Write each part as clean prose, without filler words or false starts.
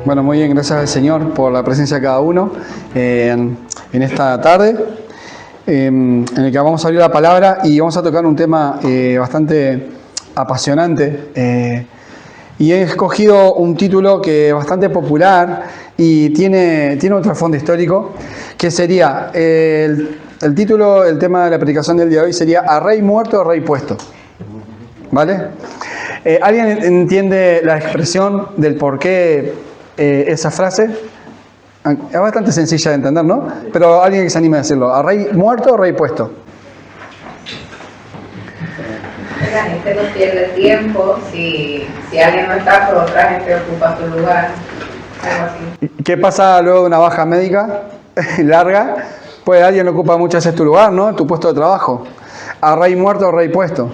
Bueno, muy bien, gracias al Señor por la presencia de cada uno en esta tarde, en el que vamos a abrir la palabra y vamos a tocar un tema bastante apasionante. Y he escogido un título que es bastante popular y tiene un trasfondo histórico, que sería, el título, el tema de la predicación del día de hoy sería ¿A rey muerto o rey puesto? ¿Vale? ¿Alguien entiende la expresión del por qué esa frase? Es bastante sencilla de entender, ¿no? Pero alguien que se anime a decirlo. ¿A rey muerto o rey puesto? La gente no pierde tiempo si alguien no está, pero otra gente ocupa su lugar. Algo así. ¿Qué pasa luego de una baja médica larga? Pues alguien ocupa muchas veces tu lugar, ¿no? Tu puesto de trabajo. ¿A rey muerto o rey puesto?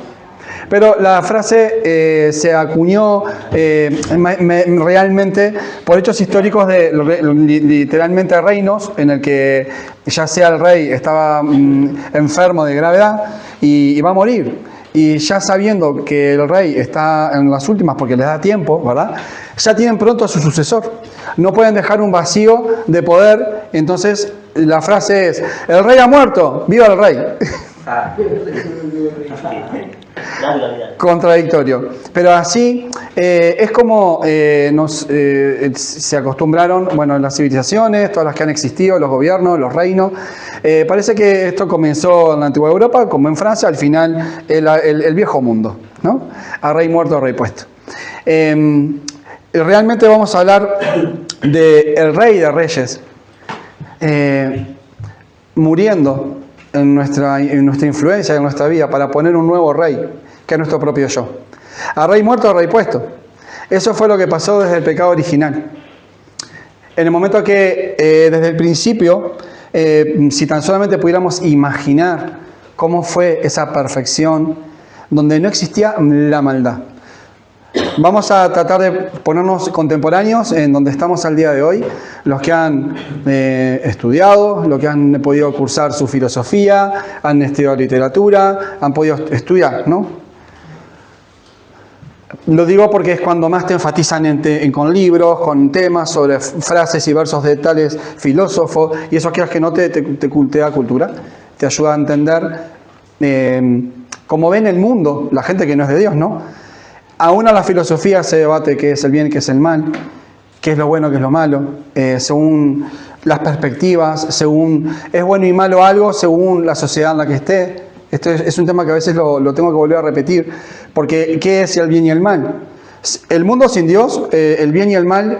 Pero la frase se acuñó realmente por hechos históricos de literalmente reinos en el que ya sea el rey estaba enfermo de gravedad y va a morir. Y ya sabiendo que el rey está en las últimas porque les da tiempo, ¿verdad? Ya tienen pronto a su sucesor. No pueden dejar un vacío de poder. Entonces la frase es: el rey ha muerto, ¡viva el rey! Contradictorio. Pero así es como se acostumbraron, bueno, las civilizaciones, todas las que han existido, los gobiernos, los reinos. Parece que esto comenzó en la antigua Europa, como en Francia, al final el viejo mundo, ¿no? A rey muerto, a rey puesto. Realmente vamos a hablar del rey de reyes muriendo en nuestra influencia, en nuestra vida, para poner un nuevo rey, que es nuestro propio yo. A rey muerto, a rey puesto. Eso fue lo que pasó desde el pecado original. En el momento que desde el principio, si tan solamente pudiéramos imaginar cómo fue esa perfección, donde no existía la maldad. Vamos a tratar de ponernos contemporáneos en donde estamos al día de hoy, los que han estudiado, los que han podido cursar su filosofía, han estudiado literatura, han podido estudiar, ¿no? Lo digo porque es cuando más te enfatizan con libros, con temas sobre frases y versos de tales filósofos, y eso que no te da cultura, te ayuda a entender cómo ven el mundo, la gente que no es de Dios, ¿no? Aún a la filosofía se debate qué es el bien, qué es el mal, qué es lo bueno, qué es lo malo, según las perspectivas, según es bueno y malo algo, según la sociedad en la que esté. Esto es un tema que a veces lo tengo que volver a repetir, porque ¿qué es el bien y el mal? El mundo sin Dios, el bien y el mal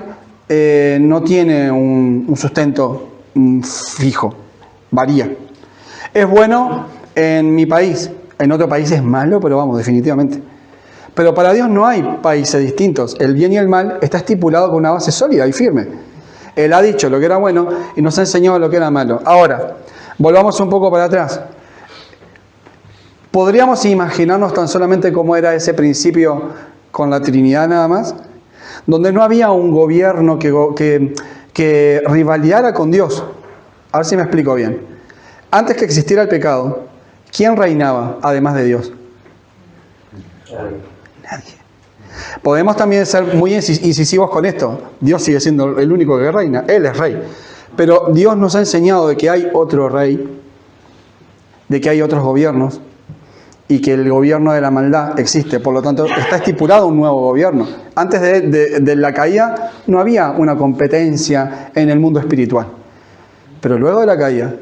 no tiene un sustento fijo, varía. Es bueno en mi país, en otro país es malo, pero vamos, definitivamente. Pero para Dios no hay países distintos. El bien y el mal está estipulado con una base sólida y firme. Él ha dicho lo que era bueno y nos ha enseñado lo que era malo. Ahora, volvamos un poco para atrás. ¿Podríamos imaginarnos tan solamente cómo era ese principio con la Trinidad nada más? Donde no había un gobierno que rivalizara con Dios. A ver si me explico bien. Antes que existiera el pecado, ¿quién reinaba además de Dios? Nadie. Podemos también ser muy incisivos con esto. Dios sigue siendo el único que reina. Él es rey. Pero Dios nos ha enseñado de que hay otro rey, de que hay otros gobiernos y que el gobierno de la maldad existe. Por lo tanto, está estipulado un nuevo gobierno. Antes de la caída no había una competencia en el mundo espiritual. Pero luego de la caída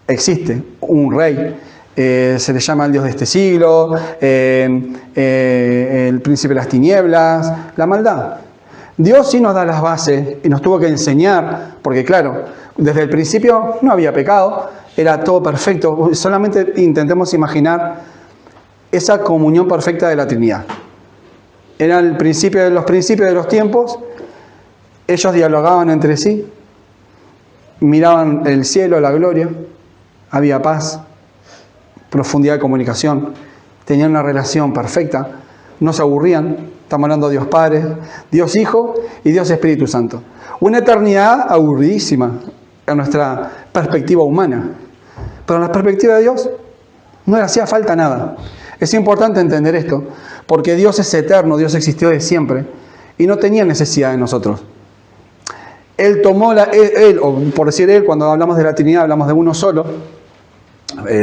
existe un rey. Se le llama el Dios de este siglo, el príncipe de las tinieblas, la maldad. Dios sí nos da las bases y nos tuvo que enseñar, porque claro, desde el principio no había pecado, era todo perfecto. Solamente intentemos imaginar esa comunión perfecta de la Trinidad. Era el principio de los tiempos, ellos dialogaban entre sí, miraban el cielo, la gloria, había paz, profundidad de comunicación, tenían una relación perfecta, no se aburrían. Estamos hablando de Dios Padre, Dios Hijo y Dios Espíritu Santo. Una eternidad aburridísima en nuestra perspectiva humana, pero en la perspectiva de Dios no le hacía falta nada. Es importante entender esto, porque Dios es eterno, Dios existió de siempre y no tenía necesidad de nosotros. Él tomó, o por decir Él, cuando hablamos de la Trinidad, hablamos de uno solo.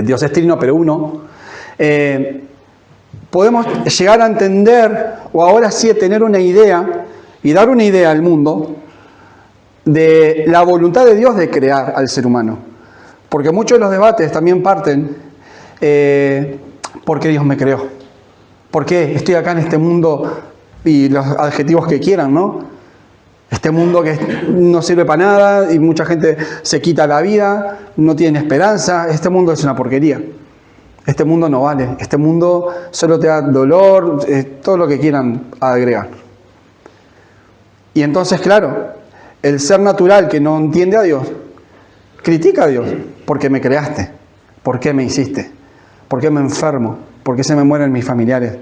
Dios es trino, pero uno. Podemos llegar a entender, o ahora sí tener una idea, y dar una idea al mundo, de la voluntad de Dios de crear al ser humano. Porque muchos de los debates también parten, ¿por qué Dios me creó? ¿Por qué estoy acá en este mundo? Y los adjetivos que quieran, ¿no? Este mundo que no sirve para nada y mucha gente se quita la vida, no tiene esperanza. Este mundo es una porquería. Este mundo no vale. Este mundo solo te da dolor, todo lo que quieran agregar. Y entonces, claro, el ser natural que no entiende a Dios, critica a Dios. ¿Por qué me creaste? ¿Por qué me hiciste? ¿Por qué me enfermo? ¿Por qué se me mueren mis familiares?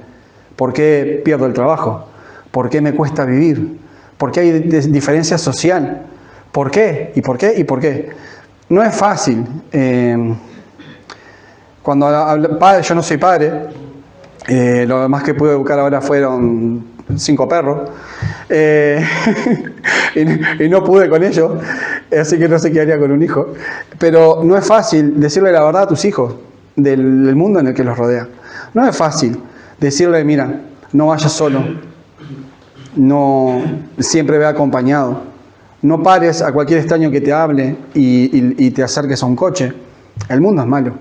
¿Por qué pierdo el trabajo? ¿Por qué me cuesta vivir? ¿Por qué hay diferencia social? ¿Por qué? ¿Y por qué? ¿Y por qué? No es fácil. Cuando padre, yo no soy padre, lo más que pude educar ahora fueron 5 perros, y no pude con ellos, así que no sé qué haría con un hijo. Pero no es fácil decirle la verdad a tus hijos del mundo en el que los rodea. No es fácil decirle, mira, no vayas solo. No siempre ve acompañado. No pares a cualquier extraño que te hable y te acerques a un coche. El mundo es malo.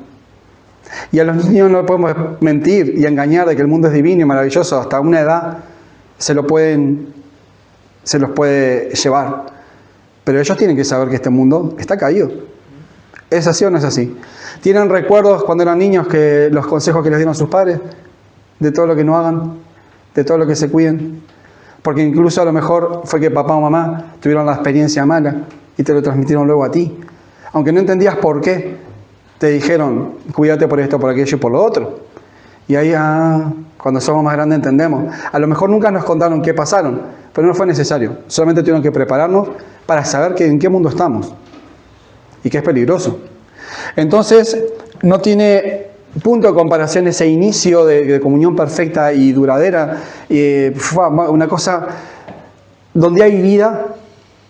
Y a los niños no podemos mentir y engañar de que el mundo es divino y maravilloso. Hasta una edad se los puede llevar. Pero ellos tienen que saber que este mundo está caído. ¿Es así o no es así? ¿Tienen recuerdos cuando eran niños que los consejos que les dieron sus padres? De todo lo que no hagan, de todo lo que se cuiden. Porque incluso a lo mejor fue que papá o mamá tuvieron la experiencia mala y te lo transmitieron luego a ti. Aunque no entendías por qué, te dijeron, cuídate por esto, por aquello y por lo otro. Y ahí, cuando somos más grandes entendemos. A lo mejor nunca nos contaron qué pasaron, pero no fue necesario. Solamente tuvieron que prepararnos para saber en qué mundo estamos y que es peligroso. Entonces, no tiene punto de comparación ese inicio de comunión perfecta y duradera, una cosa donde hay vida.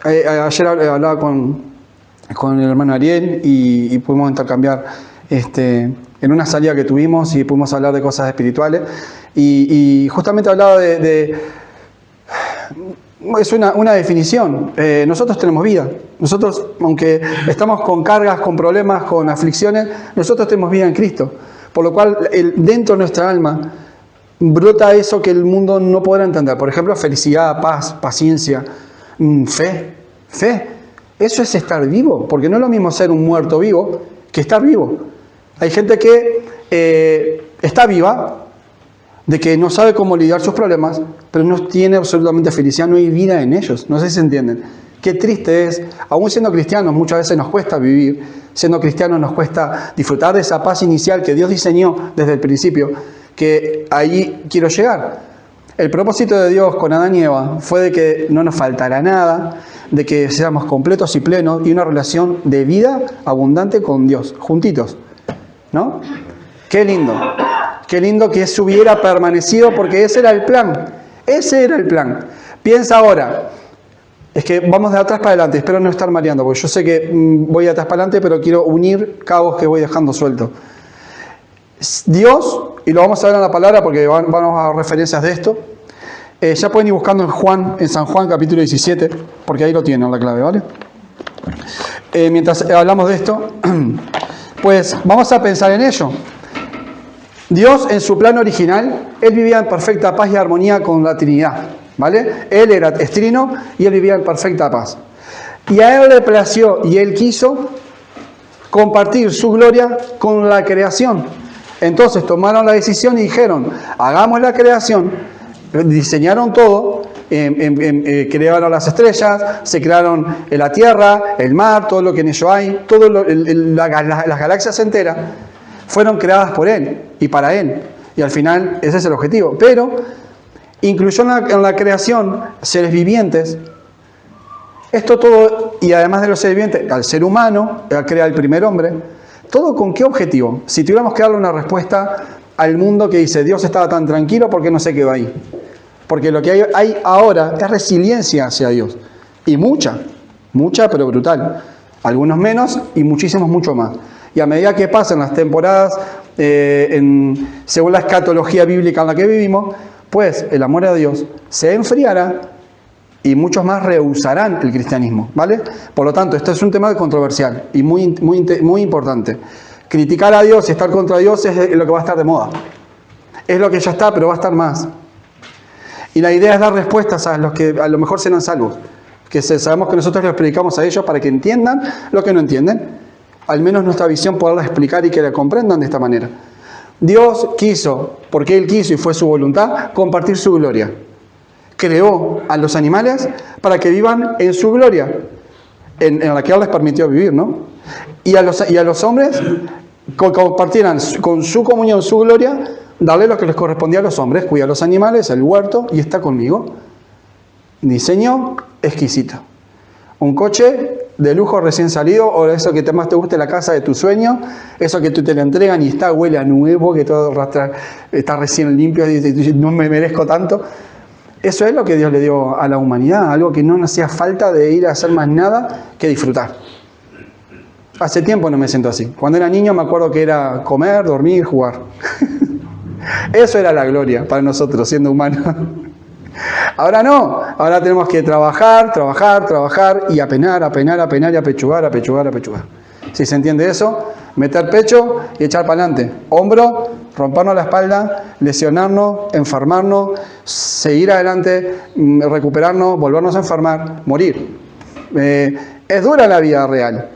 Ayer hablaba con el hermano Ariel y pudimos intercambiar en una salida que tuvimos y pudimos hablar de cosas espirituales y justamente hablaba es una definición. Nosotros tenemos vida. Nosotros, aunque estamos con cargas, con problemas, con aflicciones, nosotros tenemos vida en Cristo. Por lo cual, dentro de nuestra alma brota eso que el mundo no podrá entender. Por ejemplo, felicidad, paz, paciencia, fe. Eso es estar vivo, porque no es lo mismo ser un muerto vivo que estar vivo. Hay gente que está viva, de que no sabe cómo lidiar sus problemas, pero no tiene absolutamente felicidad, no hay vida en ellos. No sé si se entienden. Qué triste es, aún siendo cristianos, muchas veces nos cuesta vivir, siendo cristianos nos cuesta disfrutar de esa paz inicial que Dios diseñó desde el principio, que ahí quiero llegar. El propósito de Dios con Adán y Eva fue de que no nos faltara nada, de que seamos completos y plenos y una relación de vida abundante con Dios, juntitos, ¿no? Qué lindo. Qué lindo que eso hubiera permanecido porque ese era el plan. Ese era el plan. Piensa ahora. Es que vamos de atrás para adelante. Espero no estar mareando porque yo sé que voy de atrás para adelante, pero quiero unir cabos que voy dejando sueltos. Dios, y lo vamos a ver en la palabra porque vamos a referencias de esto. Ya pueden ir buscando en San Juan capítulo 17, porque ahí lo tienen la clave, ¿vale? Mientras hablamos de esto, pues vamos a pensar en ello. Dios, en su plan original, Él vivía en perfecta paz y armonía con la Trinidad, ¿vale? Él era trino y Él vivía en perfecta paz. Y a Él le plació y Él quiso compartir su gloria con la creación. Entonces tomaron la decisión y dijeron, hagamos la creación, diseñaron todo, crearon las estrellas, se crearon la tierra, el mar, todo lo que en ello hay, las galaxias enteras, fueron creadas por Él y para Él. Y al final ese es el objetivo. Pero incluyó en la creación seres vivientes. Esto todo, y además de los seres vivientes, al ser humano, crea el primer hombre. ¿Todo con qué objetivo? Si tuviéramos que darle una respuesta al mundo que dice, Dios estaba tan tranquilo, ¿por qué no se quedó ahí? Porque lo que hay ahora es resiliencia hacia Dios. Y mucha. mucha pero brutal. Algunos menos y muchísimos mucho más. Y a medida que pasan las temporadas, según la escatología bíblica en la que vivimos, pues el amor a Dios se enfriará y muchos más rehusarán el cristianismo, ¿vale? Por lo tanto, este es un tema controversial y muy importante. Criticar a Dios y estar contra Dios es lo que va a estar de moda. Es lo que ya está, pero va a estar más. Y la idea es dar respuestas a los que a lo mejor serán salvos. Que sabemos que nosotros les predicamos a ellos para que entiendan lo que no entienden. Al menos nuestra visión poderla explicar y que la comprendan de esta manera. Dios quiso, porque Él quiso y fue su voluntad, compartir su gloria. Creó a los animales para que vivan en su gloria, en la que Él les permitió vivir, ¿no? Y a los hombres compartieran con su comunión, su gloria, darle lo que les correspondía a los hombres, cuidar a los animales, el huerto, y está conmigo. Diseño exquisito. Un coche de lujo recién salido, o eso que más te guste, la casa de tu sueño, eso que tú te la entregan y huele a nuevo, que todo está recién limpio, y no me merezco tanto. Eso es lo que Dios le dio a la humanidad, algo que no nos hacía falta de ir a hacer más nada que disfrutar. Hace tiempo no me siento así. Cuando era niño me acuerdo que era comer, dormir, jugar. Eso era la gloria para nosotros, siendo humanos. Ahora no, ahora tenemos que trabajar y apenar y apechugar. Si se entiende eso, meter pecho y echar para adelante. Hombro, rompernos la espalda, lesionarnos, enfermarnos, seguir adelante, recuperarnos, volvernos a enfermar, morir. Es dura la vida real.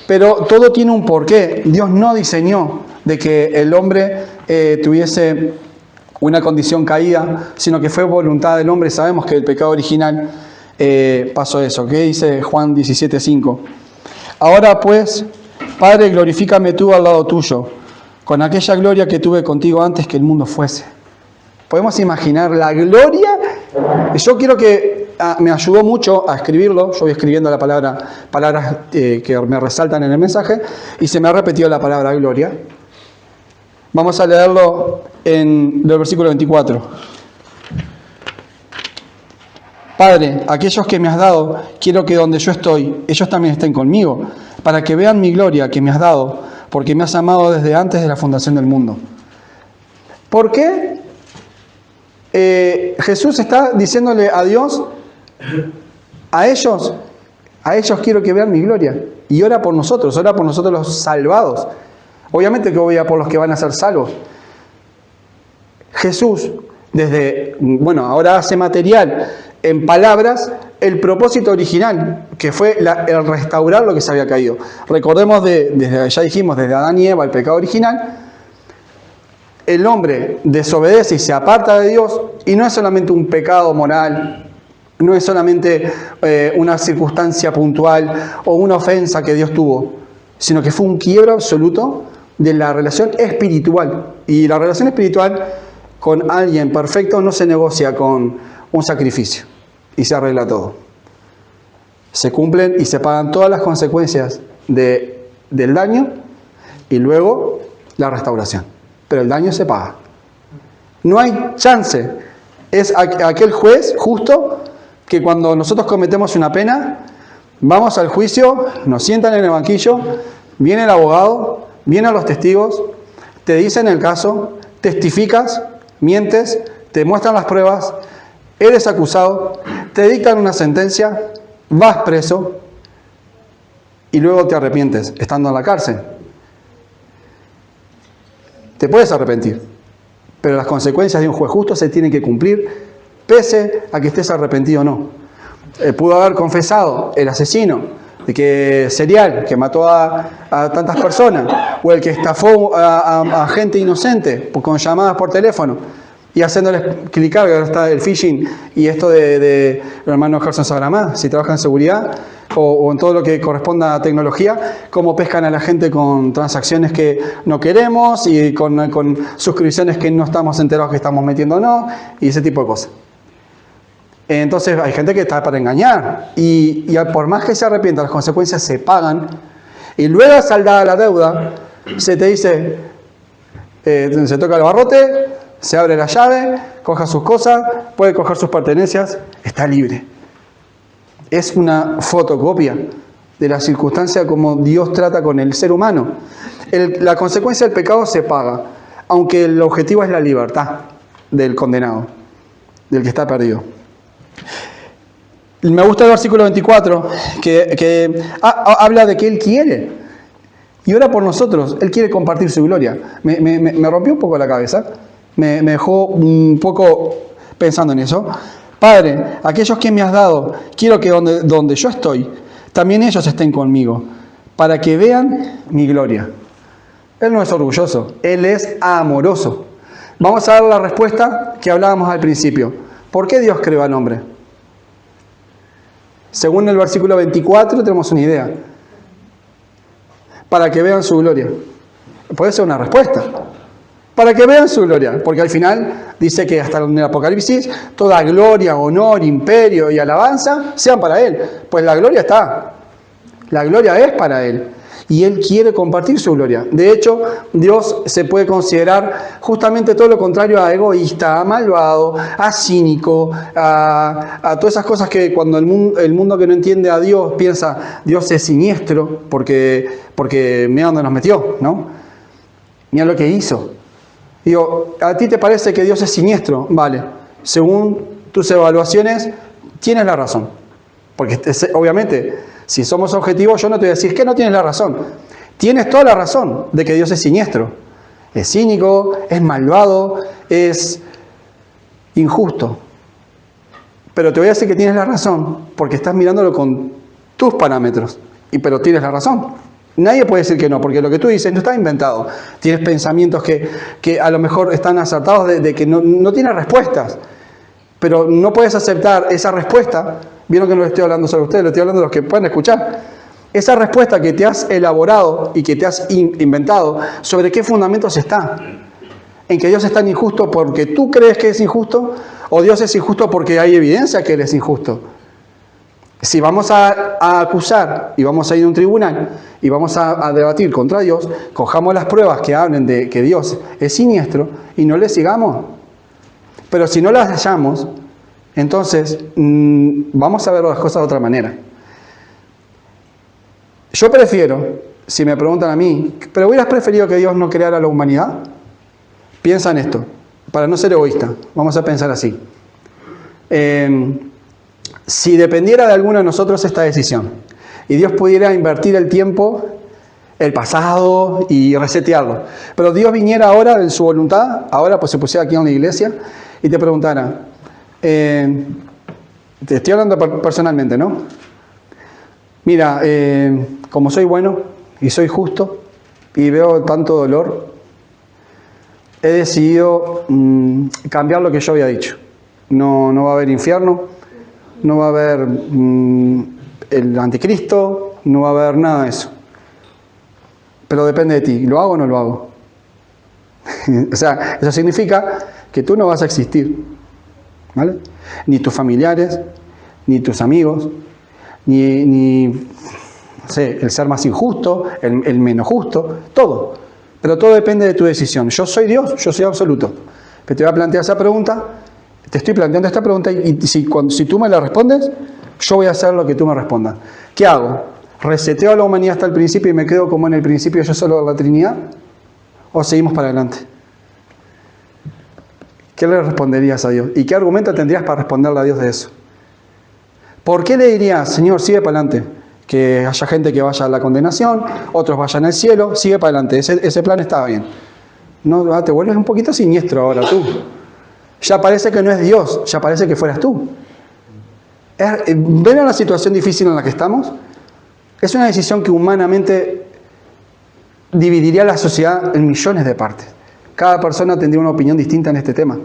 Pero todo tiene un porqué. Dios no diseñó de que el hombre tuviese una condición caída, sino que fue voluntad del hombre. Sabemos que el pecado original pasó eso. ¿Qué dice Juan 17:5? Ahora pues, Padre, glorifícame tú al lado tuyo, con aquella gloria que tuve contigo antes que el mundo fuese. ¿Podemos imaginar la gloria? Yo quiero que me ayudó mucho a escribirlo. Yo voy escribiendo palabras que me resaltan en el mensaje, y se me ha repetido la palabra gloria. Vamos a leerlo en el versículo 24. Padre, aquellos que me has dado, quiero que donde yo estoy, ellos también estén conmigo, para que vean mi gloria que me has dado, porque me has amado desde antes de la fundación del mundo. ¿Por qué? Jesús está diciéndole a Dios, a ellos quiero que vean mi gloria. Y ora por nosotros los salvados. Obviamente que voy a por los que van a ser salvos. Jesús, ahora hace material en palabras el propósito original, que fue el restaurar lo que se había caído. Recordemos, ya dijimos, desde Adán y Eva, el pecado original, el hombre desobedece y se aparta de Dios, y no es solamente un pecado moral, no es solamente una circunstancia puntual o una ofensa que Dios tuvo, sino que fue un quiebro absoluto de la relación espiritual. Y la relación espiritual con alguien perfecto no se negocia con un sacrificio y se arregla todo. Se cumplen y se pagan todas las consecuencias del daño y luego la restauración. Pero el daño se paga. No hay chance. Es aquel juez justo que cuando nosotros cometemos una pena, vamos al juicio, nos sientan en el banquillo, viene el abogado, vienen los testigos, te dicen el caso, testificas, mientes, te muestran las pruebas, eres acusado, te dictan una sentencia, vas preso y luego te arrepientes estando en la cárcel. Te puedes arrepentir, pero las consecuencias de un juez justo se tienen que cumplir pese a que estés arrepentido o no. Pudo haber confesado el asesino serial que mató a tantas personas, o el que estafó a gente inocente con llamadas por teléfono y haciéndoles clicar, que ahora está el phishing y esto de los hermanos Gerson sabrá más, si trabaja en seguridad o en todo lo que corresponda a tecnología, cómo pescan a la gente con transacciones que no queremos y con suscripciones que no estamos enterados que estamos metiendo o no, y ese tipo de cosas. Entonces hay gente que está para engañar y por más que se arrepienta, las consecuencias se pagan, y luego saldada la deuda, se te dice, se toca el barrote, se abre la llave, coja sus cosas, puede coger sus pertenencias, está libre. es una fotocopia de la circunstancia como Dios trata con el ser humano. La consecuencia del pecado se paga, aunque el objetivo es la libertad del condenado, del que está perdido. Me gusta el versículo 24, que habla de que Él quiere, y ora por nosotros. Él quiere compartir su gloria. Me rompió un poco la cabeza, me dejó un poco pensando en eso. Padre, aquellos que me has dado, quiero que donde yo estoy, también ellos estén conmigo, para que vean mi gloria. Él no es orgulloso, Él es amoroso. Vamos a dar la respuesta que hablábamos al principio. ¿Por qué Dios creó al hombre? Según el versículo 24 tenemos una idea. Para que vean su gloria. Puede ser una respuesta. Para que vean su gloria. Porque al final dice que hasta en el Apocalipsis toda gloria, honor, imperio y alabanza sean para Él. Pues la gloria está. La gloria es para Él. Y Él quiere compartir su gloria. De hecho, Dios se puede considerar justamente todo lo contrario a egoísta, a malvado, a cínico, a todas esas cosas que cuando el mundo que no entiende a Dios piensa, Dios es siniestro porque mira dónde nos metió, ¿no? Mira lo que hizo. Digo, ¿a ti te parece que Dios es siniestro? Vale, según tus evaluaciones, tienes la razón. Porque obviamente, si somos objetivos, yo no te voy a decir que no tienes la razón. Tienes toda la razón de que Dios es siniestro. Es cínico, es malvado, es injusto. Pero te voy a decir que tienes la razón porque estás mirándolo con tus parámetros. Pero tienes la razón. Nadie puede decir que no, porque lo que tú dices no está inventado. Tienes pensamientos que a lo mejor están acertados de que no tienes respuestas. Pero no puedes aceptar esa respuesta. Vieron que no le estoy hablando solo a ustedes, le estoy hablando a los que pueden escuchar. Esa respuesta que te has elaborado y que te has inventado, ¿sobre qué fundamentos está? ¿En que Dios es tan injusto porque tú crees que es injusto? ¿O Dios es injusto porque hay evidencia que Él es injusto? Si vamos a acusar y vamos a ir a un tribunal y vamos a debatir contra Dios, cojamos las pruebas que hablen de que Dios es siniestro y no le sigamos. Pero si no las hallamos, entonces vamos a ver las cosas de otra manera. Yo prefiero, si me preguntan a mí, ¿pero hubieras preferido que Dios no creara la humanidad? Piensa en esto, para no ser egoísta, vamos a pensar así. Si dependiera de alguno de nosotros esta decisión, y Dios pudiera invertir el tiempo, el pasado, y resetearlo, pero Dios viniera ahora en su voluntad, ahora pues se pusiera aquí en la iglesia, y te preguntara, te estoy hablando personalmente, ¿no? Mira, como soy bueno y soy justo y veo tanto dolor, he decidido cambiar lo que yo había dicho. No va a haber infierno, no va a haber el anticristo, no va a haber nada de eso. Pero depende de ti, ¿lo hago o no lo hago? O sea, eso significa que tú no vas a existir, ¿vale? Ni tus familiares, ni tus amigos, ni no sé, el ser más injusto, el menos justo, todo. Pero todo depende de tu decisión. Yo soy Dios, yo soy absoluto. Pero te voy a plantear esa pregunta, te estoy planteando esta pregunta y si tú me la respondes, yo voy a hacer lo que tú me respondas. ¿Qué hago? ¿Reseteo a la humanidad hasta el principio y me quedo como en el principio yo solo de la Trinidad? ¿O seguimos para adelante? ¿Qué le responderías a Dios? ¿Y qué argumento tendrías para responderle a Dios de eso? ¿Por qué le dirías, Señor, sigue para adelante? Que haya gente que vaya a la condenación, otros vayan al cielo, sigue para adelante, ese plan estaba bien. No, te vuelves un poquito siniestro ahora tú. Ya parece que no es Dios, ya parece que fueras tú. ¿Ven la situación difícil en la que estamos? Es una decisión que humanamente dividiría la sociedad en millones de partes. Cada persona tendría una opinión distinta en este tema.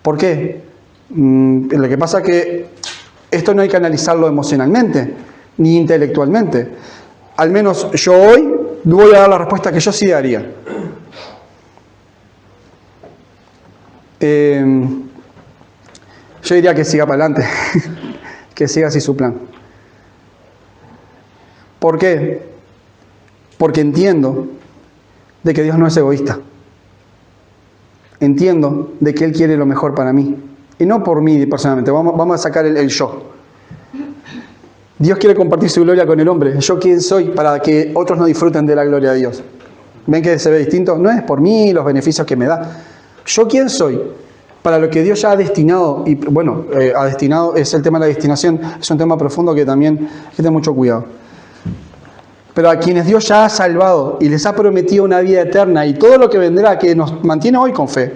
¿Por qué? Lo que pasa es que esto no hay que analizarlo emocionalmente, ni intelectualmente. Al menos yo hoy voy a dar la respuesta que yo sí daría. Yo diría que siga para adelante, que siga así su plan. ¿Por qué? Porque entiendo de que Dios no es egoísta. Entiendo de que Él quiere lo mejor para mí. Y no por mí personalmente, vamos a sacar el yo. Dios quiere compartir su gloria con el hombre. ¿Yo quién soy para que otros no disfruten de la gloria de Dios? ¿Ven que se ve distinto? No es por mí los beneficios que me da. ¿Yo quién soy? Para lo que Dios ya ha destinado, y bueno, ha destinado, es el tema de la destinación, es un tema profundo que también hay que tener mucho cuidado. Pero a quienes Dios ya ha salvado y les ha prometido una vida eterna y todo lo que vendrá, que nos mantiene hoy con fe,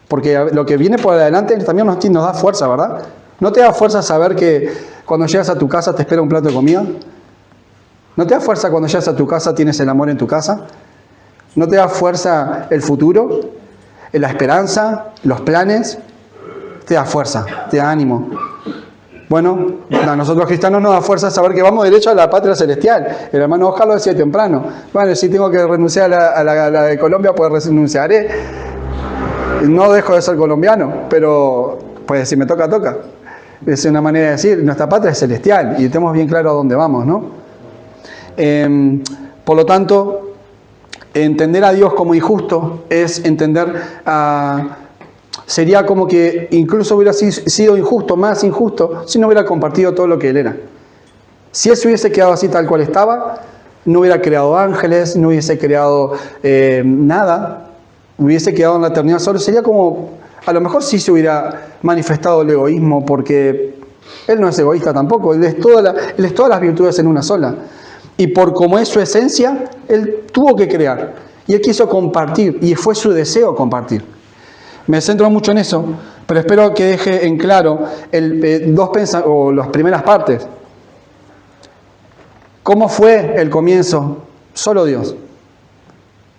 porque lo que viene por adelante también nos da fuerza, ¿verdad? ¿No te da fuerza saber que cuando llegas a tu casa te espera un plato de comida? ¿No te da fuerza cuando llegas a tu casa tienes el amor en tu casa? ¿No te da fuerza el futuro, la esperanza, los planes? Te da fuerza, te da ánimo. Bueno, a nosotros los cristianos nos da fuerza saber que vamos derecho a la patria celestial. El hermano Oscar lo decía temprano. Bueno, si tengo que renunciar a la de Colombia, pues renunciaré. No dejo de ser colombiano, pero pues si me toca, toca. Es una manera de decir, nuestra patria es celestial y tenemos bien claro a dónde vamos, ¿no? Por lo tanto, entender a Dios como injusto es entender sería como que incluso hubiera sido injusto, más injusto, si no hubiera compartido todo lo que Él era. Si Él se hubiese quedado así tal cual estaba, no hubiera creado ángeles, no hubiese creado nada, hubiese quedado en la eternidad solo, sería como, a lo mejor sí se hubiera manifestado el egoísmo, porque Él no es egoísta tampoco, Él es todas las virtudes en una sola. Y por como es su esencia, Él tuvo que crear. Y Él quiso compartir, y fue su deseo compartir. Me centro mucho en eso, pero espero que deje en claro las primeras partes. ¿Cómo fue el comienzo? Solo Dios.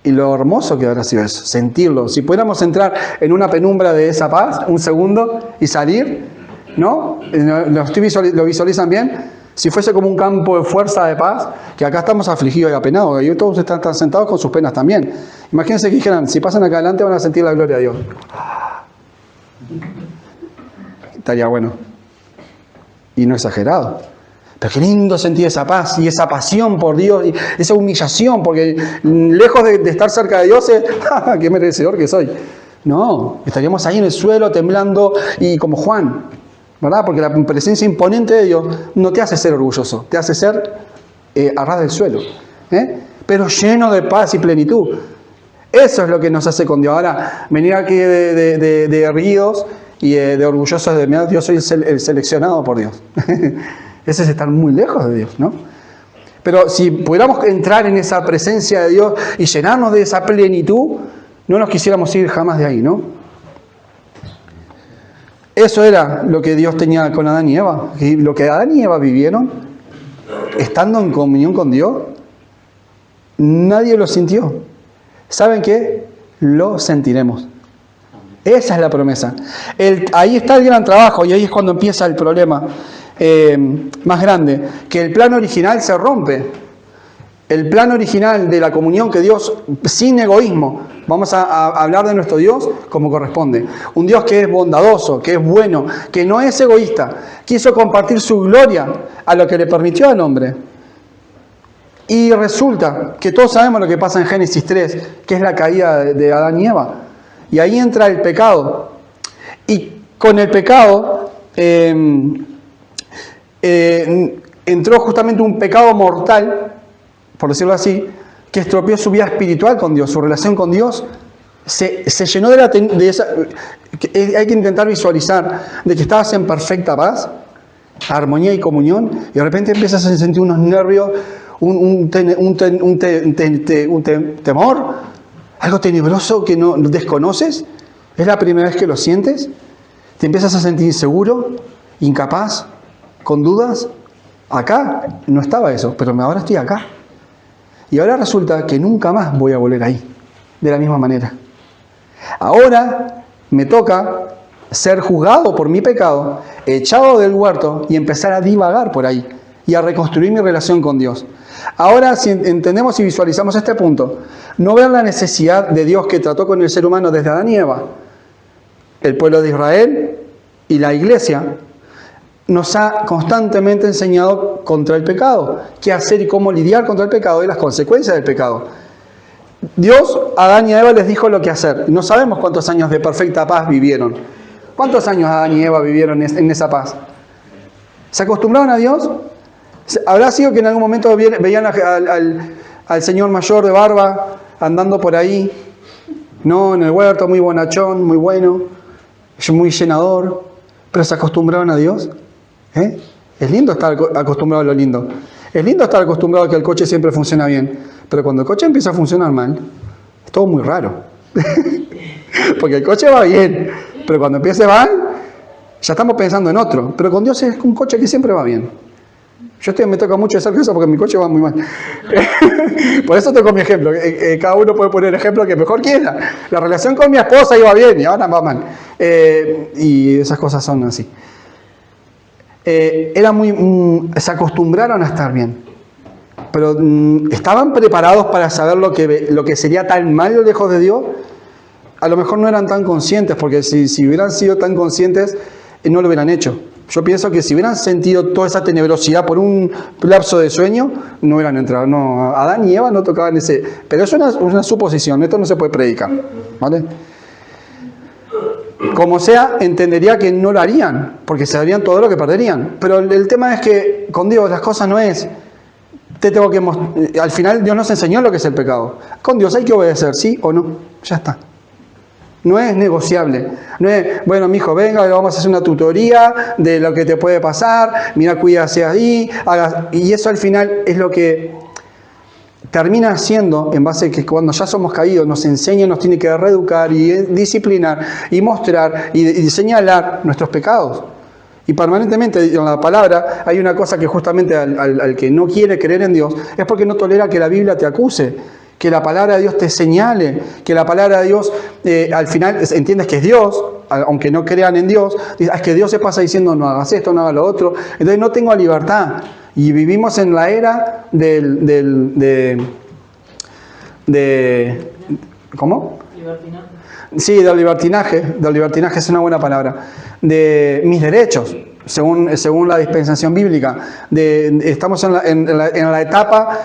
Y lo hermoso que habrá sido eso, sentirlo. Si pudiéramos entrar en una penumbra de esa paz, un segundo, y salir, ¿no? ¿Lo visualizan bien? Si fuese como un campo de fuerza de paz, que acá estamos afligidos y apenados, y todos están sentados con sus penas también. Imagínense que dijeran, si pasan acá adelante van a sentir la gloria de Dios. Estaría bueno. Y no exagerado. Pero qué lindo sentir esa paz y esa pasión por Dios, y esa humillación, porque lejos de estar cerca de Dios es, qué merecedor que soy. No, estaríamos ahí en el suelo temblando y como Juan, ¿verdad? Porque la presencia imponente de Dios no te hace ser orgulloso, te hace ser a ras del suelo, pero lleno de paz y plenitud. Eso es lo que nos hace con Dios. Ahora, venir aquí de erguidos y de orgullosos de mí, yo soy el seleccionado por Dios. Ese es estar muy lejos de Dios, ¿no? Pero si pudiéramos entrar en esa presencia de Dios y llenarnos de esa plenitud, no nos quisiéramos ir jamás de ahí, ¿no? Eso era lo que Dios tenía con Adán y Eva. Y lo que Adán y Eva vivieron, estando en comunión con Dios, nadie lo sintió. ¿Saben qué? Lo sentiremos. Esa es la promesa. Ahí está el gran trabajo y ahí es cuando empieza el problema más grande. Que el plan original se rompe. El plan original de la comunión que Dios, sin egoísmo, vamos a hablar de nuestro Dios como corresponde. Un Dios que es bondadoso, que es bueno, que no es egoísta. Quiso compartir su gloria a lo que le permitió al hombre. Y resulta que todos sabemos lo que pasa en Génesis 3, que es la caída de Adán y Eva. Y ahí entra el pecado. Y con el pecado entró justamente un pecado mortal, por decirlo así, que estropeó su vida espiritual con Dios, su relación con Dios. Se llenó de esa... Hay que intentar visualizar de que estabas en perfecta paz, armonía y comunión, y de repente empiezas a sentir unos nervios, un temor, algo tenebroso que no desconoces. Es la primera vez que lo sientes. Te empiezas a sentir inseguro, incapaz, con dudas. Acá no estaba eso, pero ahora estoy acá. Y ahora resulta que nunca más voy a volver ahí, de la misma manera. Ahora me toca ser juzgado por mi pecado, echado del huerto y empezar a divagar por ahí y a reconstruir mi relación con Dios. Ahora, si entendemos y visualizamos este punto, no ver la necesidad de Dios que trató con el ser humano desde Adán y Eva, el pueblo de Israel y la iglesia, nos ha constantemente enseñado contra el pecado, qué hacer y cómo lidiar contra el pecado y las consecuencias del pecado. Dios a Adán y a Eva les dijo lo que hacer. No sabemos cuántos años de perfecta paz vivieron. ¿Cuántos años Adán y Eva vivieron en esa paz? ¿Se acostumbraron a Dios? ¿Habrá sido que en algún momento veían al señor mayor de barba andando por ahí? No, en el huerto, muy bonachón, muy bueno, muy llenador, pero se acostumbraron a Dios. Es lindo estar acostumbrado a lo lindo. Es lindo estar acostumbrado a que el coche siempre funciona bien, pero cuando el coche empieza a funcionar mal, es todo muy raro. Porque el coche va bien, pero cuando empieza mal, ya estamos pensando en otro. Pero con Dios es un coche que siempre va bien. Me toca mucho hacer eso porque mi coche va muy mal. Por eso toco mi ejemplo. Cada uno puede poner el ejemplo que mejor quiera. La relación con mi esposa iba bien y ahora va mal. Y esas cosas son así. Se acostumbraron a estar bien. Pero estaban preparados para saber lo que sería tan malo lejos de Dios. A lo mejor no eran tan conscientes, porque si hubieran sido tan conscientes, no lo hubieran hecho. Yo pienso que si hubieran sentido toda esa tenebrosidad por un lapso de sueño, no hubieran entrado. No, Adán y Eva no tocaban ese. Pero es una suposición, esto no se puede predicar, ¿vale? Como sea, entendería que no lo harían, porque sabrían todo lo que perderían. Pero el tema es que con Dios las cosas no es... al final Dios nos enseñó lo que es el pecado. Con Dios hay que obedecer, ¿sí o no? Ya está. No es negociable. No es, bueno, mijo, venga, vamos a hacer una tutoría de lo que te puede pasar, mira, cuídase ahí, y eso al final es lo que termina haciendo, en base a que cuando ya somos caídos, nos enseña, nos tiene que reeducar y disciplinar y mostrar y señalar nuestros pecados. Y permanentemente en la palabra hay una cosa que justamente al que no quiere creer en Dios es porque no tolera que la Biblia te acuse, que la palabra de Dios te señale, que la palabra de Dios al final entiendes que es Dios, aunque no crean en Dios, es que Dios se pasa diciendo no hagas esto, no hagas lo otro, entonces no tengo libertad. Y vivimos en la era ¿cómo? Libertinaje. Sí, del libertinaje es una buena palabra, de mis derechos, según la dispensación bíblica. Estamos en la etapa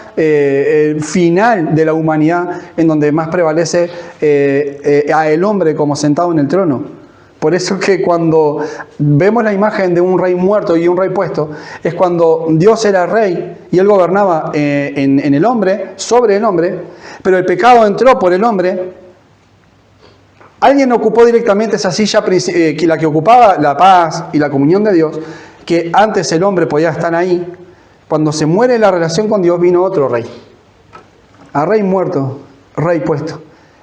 final de la humanidad, en donde más prevalece a el hombre como sentado en el trono. Por eso que cuando vemos la imagen de un rey muerto y un rey puesto, es cuando Dios era rey y Él gobernaba en el hombre, sobre el hombre, pero el pecado entró por el hombre. Alguien ocupó directamente esa silla, la que ocupaba la paz y la comunión de Dios, que antes el hombre podía estar ahí. Cuando se muere la relación con Dios, vino otro rey. A rey muerto, rey puesto.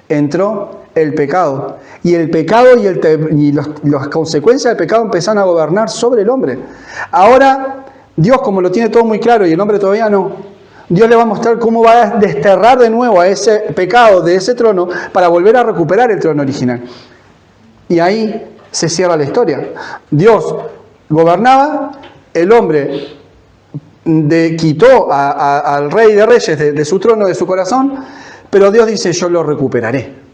Entró el pecado. Y el pecado y las consecuencias del pecado empezaron a gobernar sobre el hombre. Ahora, Dios, como lo tiene todo muy claro y el hombre todavía no, Dios le va a mostrar cómo va a desterrar de nuevo a ese pecado de ese trono para volver a recuperar el trono original. Y ahí se cierra la historia. Dios gobernaba, el hombre quitó al rey de reyes de su trono, de su corazón, pero Dios dice, yo lo recuperaré.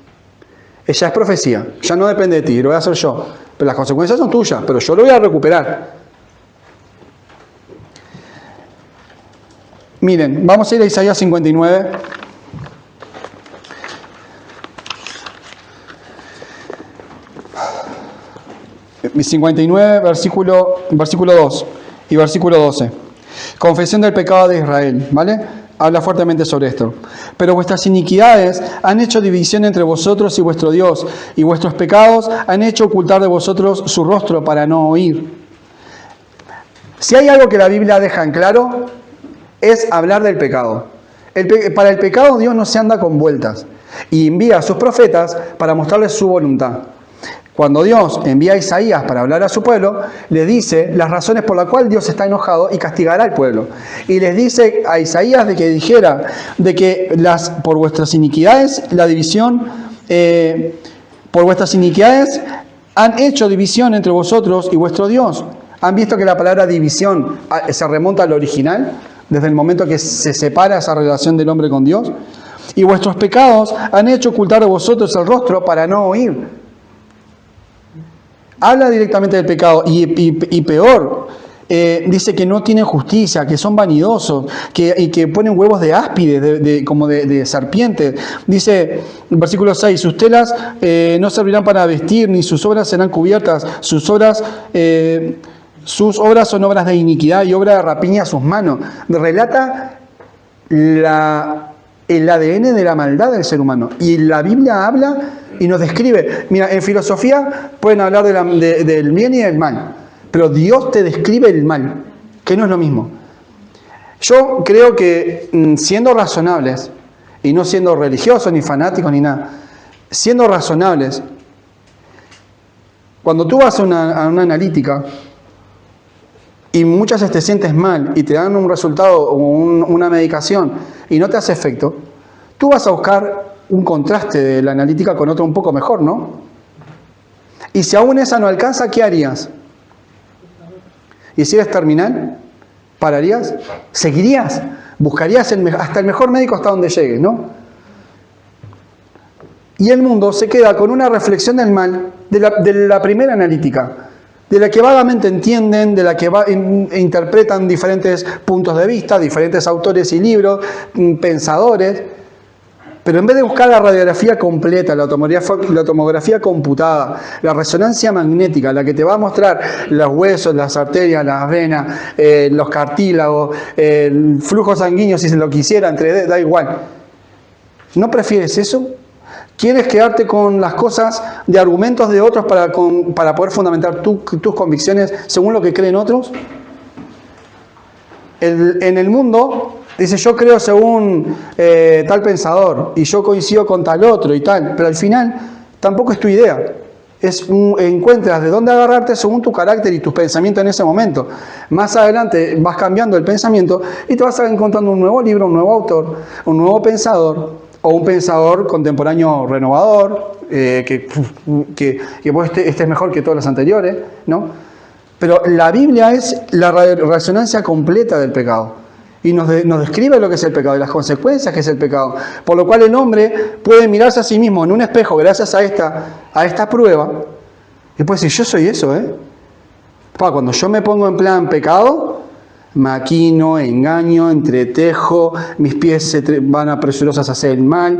Ella es profecía, ya no depende de ti, lo voy a hacer yo. Pero las consecuencias son tuyas, pero yo lo voy a recuperar. Miren, vamos a ir a Isaías 59. Mi 59, versículo 2 y versículo 12. Confesión del pecado de Israel, ¿vale? Habla fuertemente sobre esto. Pero vuestras iniquidades han hecho división entre vosotros y vuestro Dios, y vuestros pecados han hecho ocultar de vosotros su rostro para no oír. Si hay algo que la Biblia deja en claro, es hablar del pecado. Para el pecado Dios no se anda con vueltas, y envía a sus profetas para mostrarles su voluntad. Cuando Dios envía a Isaías para hablar a su pueblo, le dice las razones por las cuales Dios está enojado y castigará al pueblo. Y les dice a Isaías de que dijera de que por vuestras iniquidades, la división, por vuestras iniquidades han hecho división entre vosotros y vuestro Dios. ¿Han visto que la palabra división se remonta al original? Desde el momento que se separa esa relación del hombre con Dios. Y vuestros pecados han hecho ocultar de vosotros el rostro para no oír. Habla directamente del pecado y peor, dice que no tienen justicia, que son vanidosos, y que ponen huevos de áspides, como de serpientes. Dice, en versículo 6, sus telas no servirán para vestir, ni sus obras serán cubiertas, sus obras Sus obras son obras de iniquidad y obra de rapiña a sus manos. Relata el ADN de la maldad del ser humano. Y la Biblia habla y nos describe. Mira, en filosofía pueden hablar del bien y del mal, pero Dios te describe el mal, que no es lo mismo. Yo creo que siendo razonables, y no siendo religiosos, ni fanáticos, ni nada, siendo razonables, cuando tú vas a una analítica y muchas veces te sientes mal y te dan un resultado o una medicación y no te hace efecto, tú vas a buscar un contraste de la analítica con otro un poco mejor, ¿no? Y si aún esa no alcanza, ¿qué harías? ¿Y si eres terminal? ¿Pararías? ¿Seguirías? Buscarías hasta el mejor médico hasta donde llegues, ¿no? Y el mundo se queda con una reflexión del mal de la primera analítica, de la que vagamente entienden, de la que interpretan diferentes puntos de vista, diferentes autores y libros, pensadores. Pero en vez de buscar la radiografía completa, la tomografía computada, la resonancia magnética, la que te va a mostrar los huesos, las arterias, las venas, los cartílagos, el flujo sanguíneo, si se lo quisiera, en 3D, da igual. ¿No prefieres eso? ¿Quieres quedarte con las cosas de argumentos de otros para poder fundamentar tus convicciones según lo que creen otros? En el mundo dice, yo creo según tal pensador y yo coincido con tal otro y tal, pero al final tampoco es tu idea. Encuentras de dónde agarrarte según tu carácter y tus pensamientos en ese momento. Más adelante vas cambiando el pensamiento y te vas encontrando un nuevo libro, un nuevo autor, un nuevo pensador o un pensador contemporáneo renovador, que este es mejor que todos los anteriores, ¿no? Pero la Biblia es la resonancia completa del pecado. Y nos describe lo que es el pecado y las consecuencias que es el pecado. Por lo cual el hombre puede mirarse a sí mismo en un espejo gracias a esta prueba. Y puede decir, yo soy eso, ¿eh? Cuando yo me pongo en plan pecado, maquino, engaño, entretejo, mis pies van apresurosos a hacer el mal,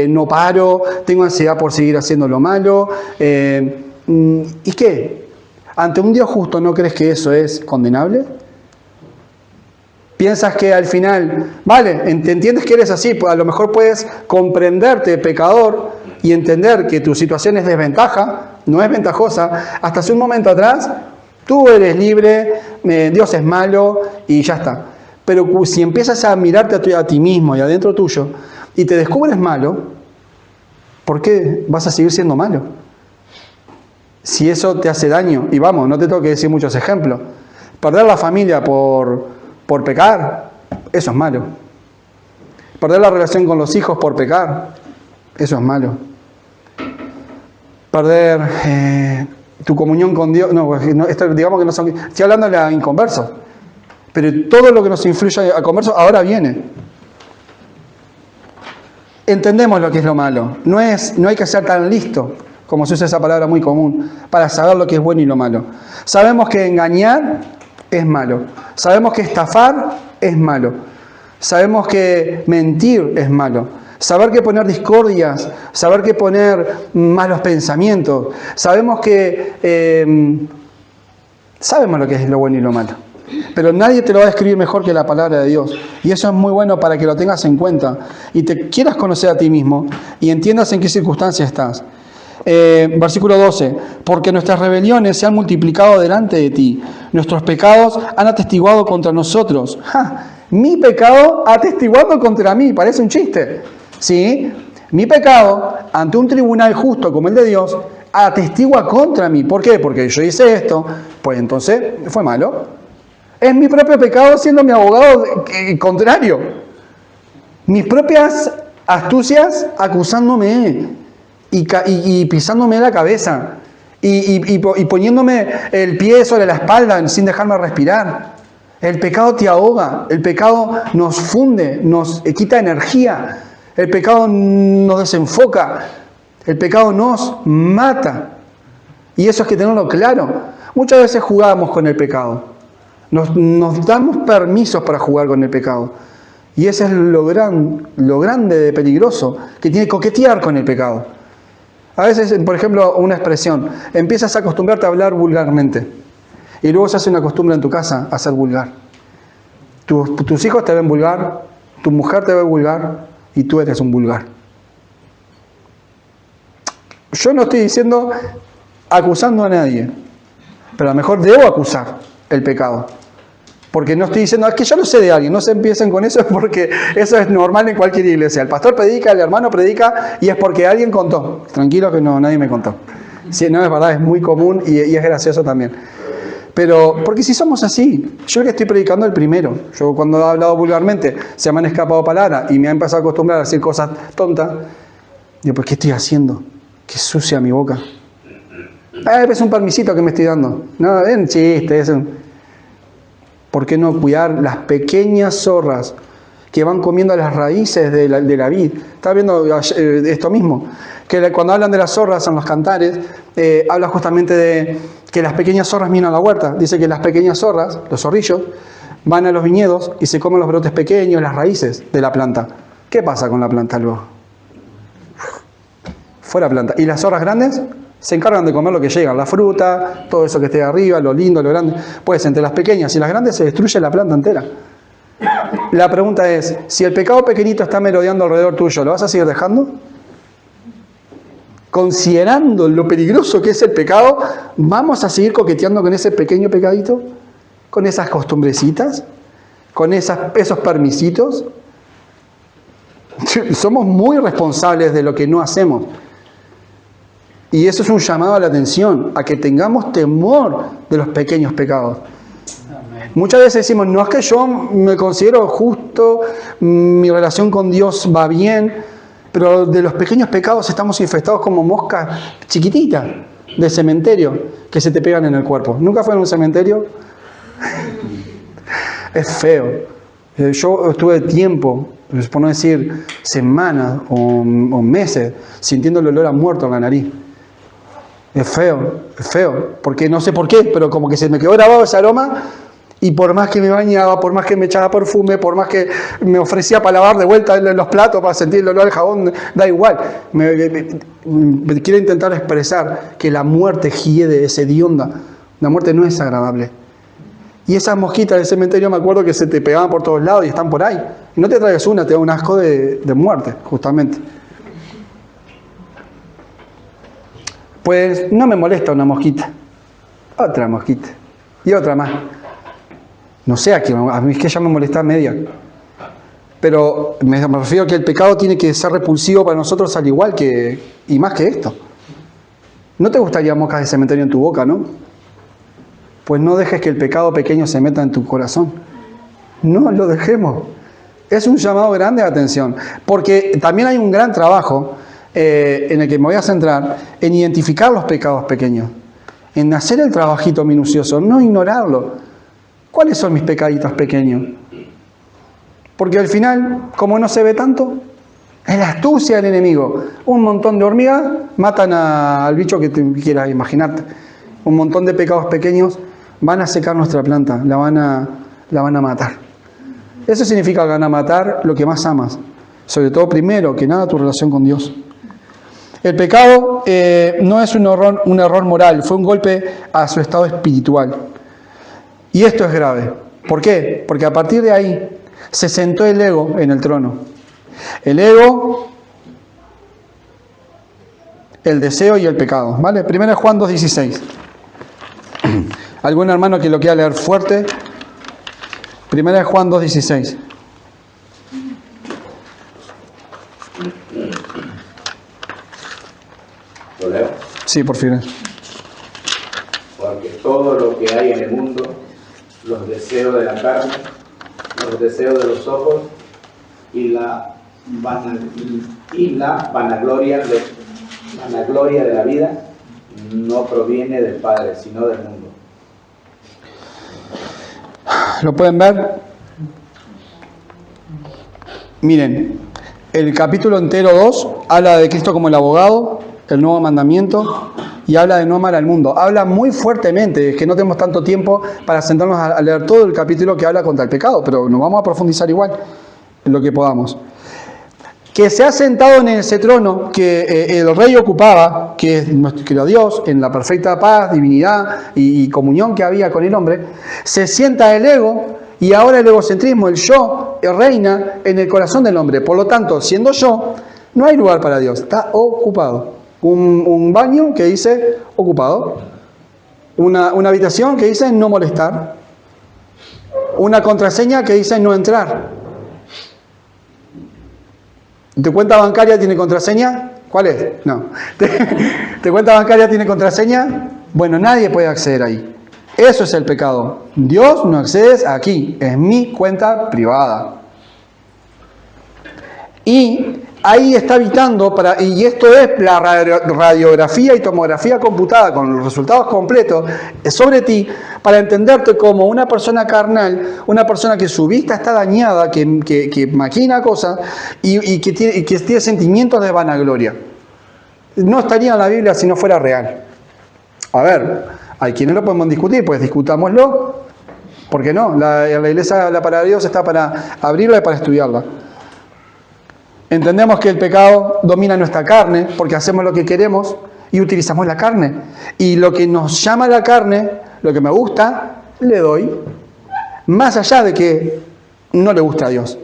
no paro, tengo ansiedad por seguir haciendo lo malo. ¿Y qué? ¿Ante un Dios justo no crees que eso es condenable? Piensas que al final, vale, entiendes que eres así, pues a lo mejor puedes comprenderte pecador y entender que tu situación es desventaja, no es ventajosa. Hasta hace un momento atrás, tú eres libre, Dios es malo y ya está. Pero si empiezas a mirarte a ti mismo y adentro tuyo y te descubres malo, ¿por qué vas a seguir siendo malo? Si eso te hace daño, y vamos, no te tengo que decir muchos ejemplos. Perder la familia por pecar, eso es malo. Perder la relación con los hijos por pecar, eso es malo. Perder tu comunión con Dios, esto digamos que no son, estoy hablando de inconversos, pero todo lo que nos influye a conversos ahora viene. Entendemos lo que es lo malo, no hay que ser tan listo, como se usa esa palabra muy común, para saber lo que es bueno y lo malo. Sabemos que engañar es malo. Sabemos que estafar es malo. Sabemos que mentir es malo. Saber que poner discordias, saber que poner malos pensamientos. Sabemos sabemos lo que es lo bueno y lo malo. Pero nadie te lo va a describir mejor que la palabra de Dios. Y eso es muy bueno para que lo tengas en cuenta y te quieras conocer a ti mismo y entiendas en qué circunstancia estás. Versículo 12, porque nuestras rebeliones se han multiplicado delante de ti, nuestros pecados han atestiguado contra nosotros. Mi pecado atestiguando contra mí, parece un chiste, ¿sí? Mi pecado ante un tribunal justo como el de Dios atestigua contra mí. ¿Por qué? Porque yo hice esto, pues entonces fue malo. Es mi propio pecado siendo mi abogado contrario. Mis propias astucias acusándome y pisándome la cabeza y poniéndome el pie sobre la espalda sin dejarme respirar. El pecado te ahoga, el pecado nos funde, nos quita energía, el pecado nos desenfoca, el pecado nos mata. Y eso es que tenerlo claro. Muchas veces jugamos con el pecado, nos damos permisos para jugar con el pecado. Y ese es lo grande de peligroso, que tiene que coquetear con el pecado. A veces, por ejemplo, una expresión, empiezas a acostumbrarte a hablar vulgarmente. Y luego se hace una costumbre en tu casa a ser vulgar. Tus hijos te ven vulgar, tu mujer te ve vulgar y tú eres un vulgar. Yo no estoy diciendo acusando a nadie, pero a lo mejor debo acusar el pecado. Porque no estoy diciendo, es que yo lo sé de alguien, no se empiecen con eso, porque eso es normal en cualquier iglesia. El pastor predica, el hermano predica, y es porque alguien contó. Tranquilo que no, nadie me contó. Si no, es verdad, es muy común y es gracioso también. Pero, porque si somos así, yo que estoy predicando el primero, yo cuando he hablado vulgarmente, se me han escapado palabras y me han empezado a acostumbrar a decir cosas tontas, digo, pues ¿qué estoy haciendo? Qué sucia mi boca. Es un permisito que me estoy dando. No, es un chiste, es un... ¿Por qué no cuidar las pequeñas zorras que van comiendo las raíces de la vid? Estaba viendo esto mismo, que cuando hablan de las zorras en los cantares, habla justamente de que las pequeñas zorras miran a la huerta. Dice que las pequeñas zorras, los zorrillos, van a los viñedos y se comen los brotes pequeños, las raíces de la planta. ¿Qué pasa con la planta luego? Fuera planta. ¿Y las zorras grandes? Se encargan de comer lo que llega, la fruta, todo eso que esté arriba, lo lindo, lo grande. Pues entre las pequeñas y las grandes se destruye la planta entera. La pregunta es, si el pecado pequeñito está merodeando alrededor tuyo, ¿lo vas a seguir dejando? Considerando lo peligroso que es el pecado, ¿vamos a seguir coqueteando con ese pequeño pecadito? ¿Con esas costumbrecitas? ¿Con esos permisitos? Somos muy responsables de lo que no hacemos. Y eso es un llamado a la atención, a que tengamos temor de los pequeños pecados. Amén. Muchas veces decimos, no es que yo me considero justo, mi relación con Dios va bien, pero de los pequeños pecados estamos infestados como moscas chiquititas de cementerio que se te pegan en el cuerpo. ¿Nunca fueron a un cementerio? Es feo. Yo estuve tiempo, por no decir semanas o meses, sintiendo el olor a muerto en la nariz. Es feo, porque no sé por qué, pero como que se me quedó grabado ese aroma y por más que me bañaba, por más que me echaba perfume, por más que me ofrecía para lavar de vuelta los platos, para sentir el olor del jabón, da igual. Me quiero intentar expresar que la muerte hiede, es hedionda. La muerte no es agradable. Y esas mosquitas del cementerio me acuerdo que se te pegaban por todos lados y están por ahí. Y no te traigas una, te da un asco de muerte, justamente. Pues no me molesta una mosquita, otra mosquita y otra más. No sé a mí es que ya me molesta media. Pero me refiero a que el pecado tiene que ser repulsivo para nosotros al igual que, y más que esto. ¿No te gustaría moscas de cementerio en tu boca, no? Pues no dejes que el pecado pequeño se meta en tu corazón. No lo dejemos. Es un llamado grande de atención, porque también hay un gran trabajo en el que me voy a centrar en identificar los pecados pequeños, en hacer el trabajito minucioso, no ignorarlo. ¿Cuáles son mis pecaditos pequeños? Porque al final, como no se ve tanto, es la astucia del enemigo. Un montón de hormigas matan al bicho que te quieras imaginarte. Un montón de pecados pequeños van a secar nuestra planta, la van a matar. Eso significa que van a matar lo que más amas, sobre todo primero que nada tu relación con Dios. El pecado no es un error moral, fue un golpe a su estado espiritual. Y esto es grave. ¿Por qué? Porque a partir de ahí se sentó el ego en el trono. El ego, el deseo y el pecado. ¿Vale? 1 Juan 2:16. ¿Algún hermano que lo quiera leer fuerte? 1 Juan 2:16. ¿Lo leo? Sí, por fin. Porque todo lo que hay en el mundo, los deseos de la carne, los deseos de los ojos y la vanagloria de la vida, no proviene del Padre, sino del mundo. ¿Lo pueden ver? Miren, el capítulo entero 2 habla de Cristo como el abogado, el nuevo mandamiento, y habla de no amar al mundo. Habla muy fuertemente, es que no tenemos tanto tiempo para sentarnos a leer todo el capítulo que habla contra el pecado, pero nos vamos a profundizar igual en lo que podamos. que se ha sentado en ese trono que el rey ocupaba, que es nuestro Dios, en la perfecta paz, divinidad y comunión que había con el hombre, se sienta el ego y ahora el egocentrismo, el yo, reina en el corazón del hombre. Por lo tanto, siendo yo, no hay lugar para Dios, está ocupado. Un baño que dice ocupado, una habitación que dice no molestar, una contraseña que dice no entrar. ¿Tu cuenta bancaria tiene contraseña? ¿Cuál es? No. ¿Tu cuenta bancaria tiene contraseña? Bueno, nadie puede acceder ahí. Eso es el pecado. Dios no accede aquí. Es mi cuenta privada. Y ahí está habitando, y esto es la radiografía y tomografía computada con los resultados completos sobre ti, para entenderte como una persona carnal, una persona que su vista está dañada, que maquina cosas y que tiene sentimientos de vanagloria. No estaría en la Biblia si no fuera real. A ver, hay quienes lo podemos discutir, pues discutámoslo. ¿Por qué no? La iglesia, la palabra de Dios está para abrirla y para estudiarla. Entendemos que el pecado domina nuestra carne porque hacemos lo que queremos y utilizamos la carne. Y lo que nos llama la carne, lo que me gusta, le doy. Más allá de que no le guste a Dios.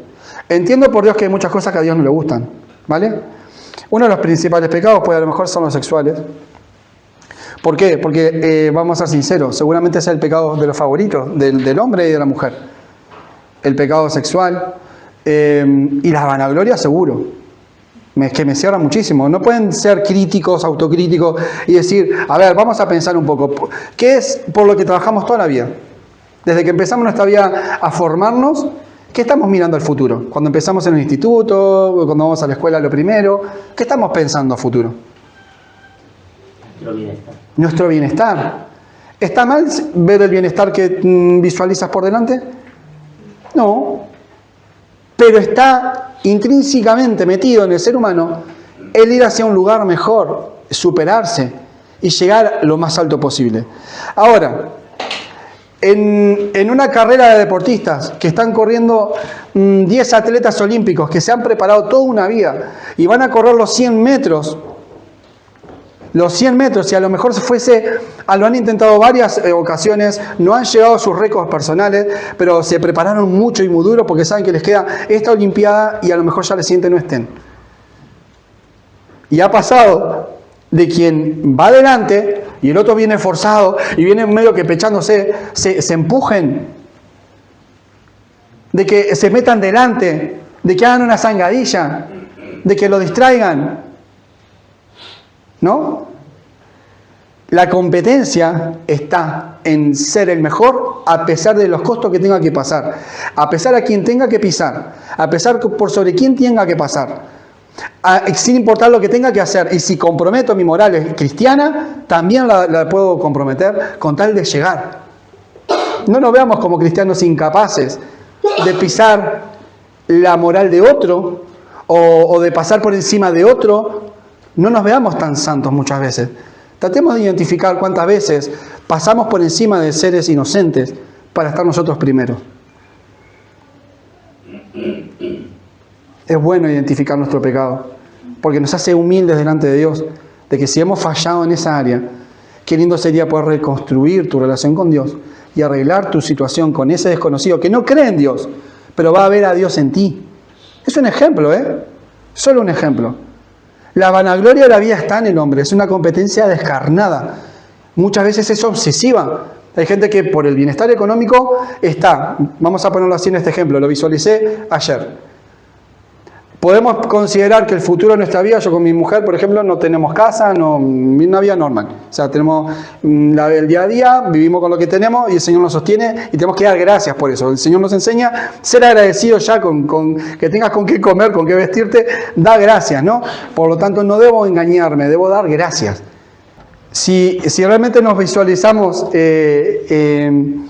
Entiendo por Dios que hay muchas cosas que a Dios no le gustan. ¿Vale? Uno de los principales pecados, pues a lo mejor son los sexuales. ¿Por qué? Porque, vamos a ser sinceros, seguramente es el pecado de los favoritos del hombre y de la mujer. El pecado sexual. Y la vanagloria seguro, que me cierra muchísimo. No pueden ser críticos, autocríticos y decir, a ver, vamos a pensar un poco, ¿qué es por lo que trabajamos toda la vida? Desde que empezamos nuestra vida a formarnos, ¿qué estamos mirando al futuro? Cuando empezamos en el instituto, cuando vamos a la escuela lo primero, ¿qué estamos pensando a futuro? Nuestro bienestar. Nuestro bienestar. ¿Está mal ver el bienestar que visualizas por delante? No. Pero está intrínsecamente metido en el ser humano el ir hacia un lugar mejor, superarse y llegar lo más alto posible. Ahora, en una carrera de deportistas que están corriendo 10 atletas olímpicos que se han preparado toda una vida y van a correr los 100 metros, y a lo mejor lo han intentado varias ocasiones, no han llegado a sus récords personales, pero se prepararon mucho y muy duro porque saben que les queda esta olimpiada y a lo mejor ya les siguiente no estén. Y ha pasado de quien va adelante y el otro viene forzado y viene medio que pechándose, se empujen, de que se metan delante, de que hagan una zangadilla, de que lo distraigan. ¿No? La competencia está en ser el mejor a pesar de los costos que tenga que pasar, a pesar a quien tenga que pisar, a pesar por sobre quién tenga que pasar, sin importar lo que tenga que hacer. Y si comprometo mi moral cristiana, también la puedo comprometer con tal de llegar. No nos veamos como cristianos incapaces de pisar la moral de otro o de pasar por encima de otro. No nos veamos tan santos muchas veces. Tratemos de identificar cuántas veces pasamos por encima de seres inocentes para estar nosotros primero. Es bueno identificar nuestro pecado, porque nos hace humildes delante de Dios, de que si hemos fallado en esa área, qué lindo sería poder reconstruir tu relación con Dios y arreglar tu situación con ese desconocido que no cree en Dios, pero va a ver a Dios en ti. Es un ejemplo, solo un ejemplo. La vanagloria de la vida está en el hombre, es una competencia descarnada. Muchas veces es obsesiva. Hay gente que por el bienestar económico está, vamos a ponerlo así en este ejemplo, lo visualicé ayer. Podemos considerar que el futuro de nuestra vida, yo con mi mujer, por ejemplo, no tenemos casa, una vida normal. O sea, tenemos el día a día, vivimos con lo que tenemos y el Señor nos sostiene y tenemos que dar gracias por eso. El Señor nos enseña a ser agradecidos ya con que tengas con qué comer, con qué vestirte, da gracias, ¿no? Por lo tanto, no debo engañarme, debo dar gracias. Si realmente nos visualizamos en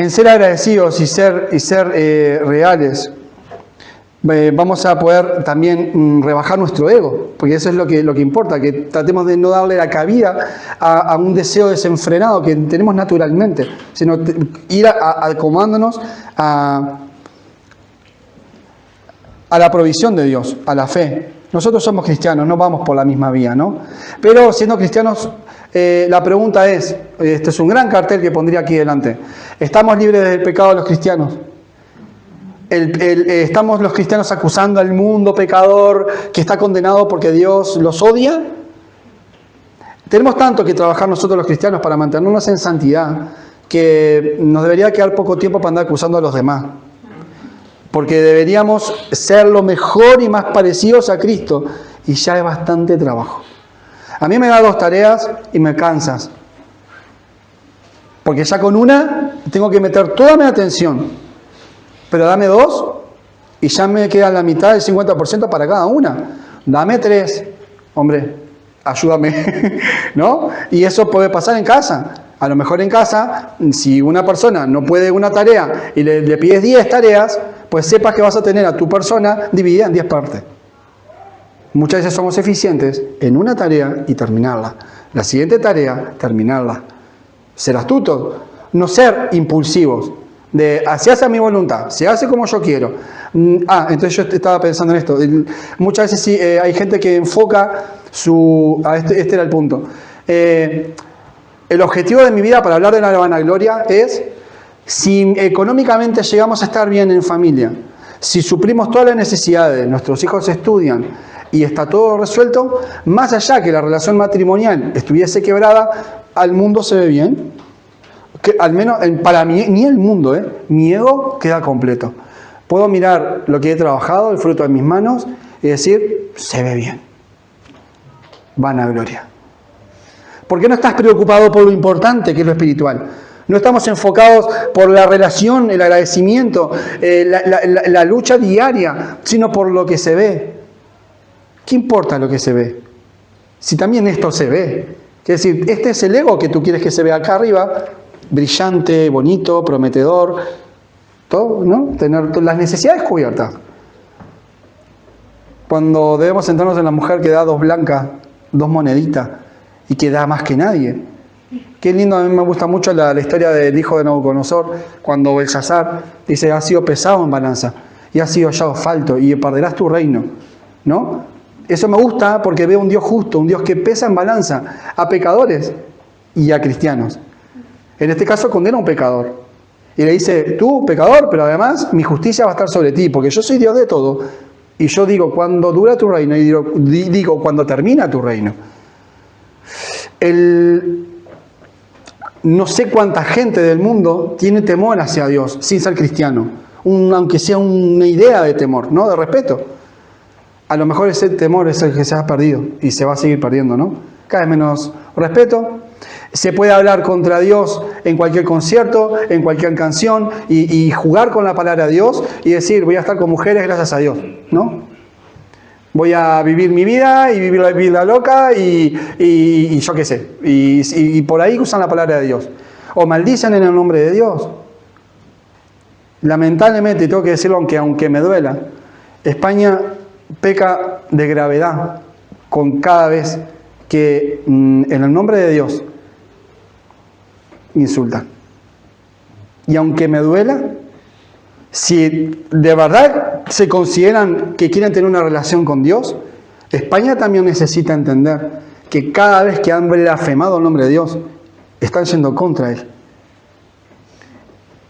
ser agradecidos y ser reales, vamos a poder también rebajar nuestro ego, porque eso es lo que importa, que tratemos de no darle la cabida a un deseo desenfrenado que tenemos naturalmente, sino ir acomodándonos a a la provisión de Dios, a la fe. Nosotros somos cristianos, no vamos por la misma vía, ¿no? Pero siendo cristianos, la pregunta es, este es un gran cartel que pondría aquí delante, ¿estamos libres del pecado los cristianos? ¿Estamos los cristianos acusando al mundo pecador que está condenado porque Dios los odia? Tenemos tanto que trabajar nosotros los cristianos para mantenernos en santidad que nos debería quedar poco tiempo para andar acusando a los demás. Porque deberíamos ser lo mejor y más parecidos a Cristo. Y ya es bastante trabajo. A mí me da 2 tareas y me cansas. Porque ya con una tengo que meter toda mi atención. Pero dame 2 y ya me queda la mitad del 50% para cada una. Dame 3. Hombre, ayúdame. ¿No? Y eso puede pasar en casa. A lo mejor en casa, si una persona no puede una tarea y le pides 10 tareas, pues sepas que vas a tener a tu persona dividida en 10 partes. Muchas veces somos eficientes en una tarea y terminarla. La siguiente tarea, terminarla. Ser astutos, no ser impulsivos. Se hace a mi voluntad, se hace como yo quiero. Entonces yo estaba pensando en esto. Muchas veces sí, hay gente que enfoca este era el punto. El objetivo de mi vida, para hablar de la vanagloria, es si económicamente llegamos a estar bien en familia, si suplimos todas las necesidades, nuestros hijos estudian y está todo resuelto, más allá que la relación matrimonial estuviese quebrada, al mundo se ve bien. Que, al menos para mí, ni el mundo, mi ego queda completo. Puedo mirar lo que he trabajado, el fruto de mis manos, y decir, se ve bien. Vanagloria. ¿Por qué no estás preocupado por lo importante que es lo espiritual? No estamos enfocados por la relación, el agradecimiento, la lucha diaria, sino por lo que se ve. ¿Qué importa lo que se ve? Si también esto se ve. Es decir, este es el ego que tú quieres que se vea acá arriba, brillante, bonito, prometedor, todo, ¿no? Tener las necesidades cubiertas. Cuando debemos centrarnos en la mujer que da 2 blancas, 2 moneditas, y que da más que nadie. Qué lindo, a mí me gusta mucho la historia del hijo de Nabucodonosor, cuando Belsasar dice, has sido pesado en balanza, y has sido hallado falto, y perderás tu reino, ¿no? Eso me gusta porque veo un Dios justo, un Dios que pesa en balanza a pecadores y a cristianos. En este caso condena a un pecador, y le dice, tú, pecador, pero además mi justicia va a estar sobre ti, porque yo soy Dios de todo, y yo digo, cuando dura tu reino, y digo cuando termina tu reino. No sé cuánta gente del mundo tiene temor hacia Dios sin ser cristiano, aunque sea una idea de temor, ¿no? De respeto. A lo mejor ese temor es el que se ha perdido y se va a seguir perdiendo, ¿no? Cada vez menos respeto. Se puede hablar contra Dios en cualquier concierto, en cualquier canción y jugar con la palabra de Dios y decir, voy a estar con mujeres gracias a Dios, ¿no? Voy a vivir mi vida y vivir la vida loca y yo qué sé. Y por ahí usan la palabra de Dios. O maldicen en el nombre de Dios. Lamentablemente, y tengo que decirlo aunque me duela, España peca de gravedad con cada vez que en el nombre de Dios insultan. Y aunque me duela, si de verdad se consideran que quieren tener una relación con Dios, España también necesita entender que cada vez que han blasfemado el nombre de Dios, están yendo contra Él.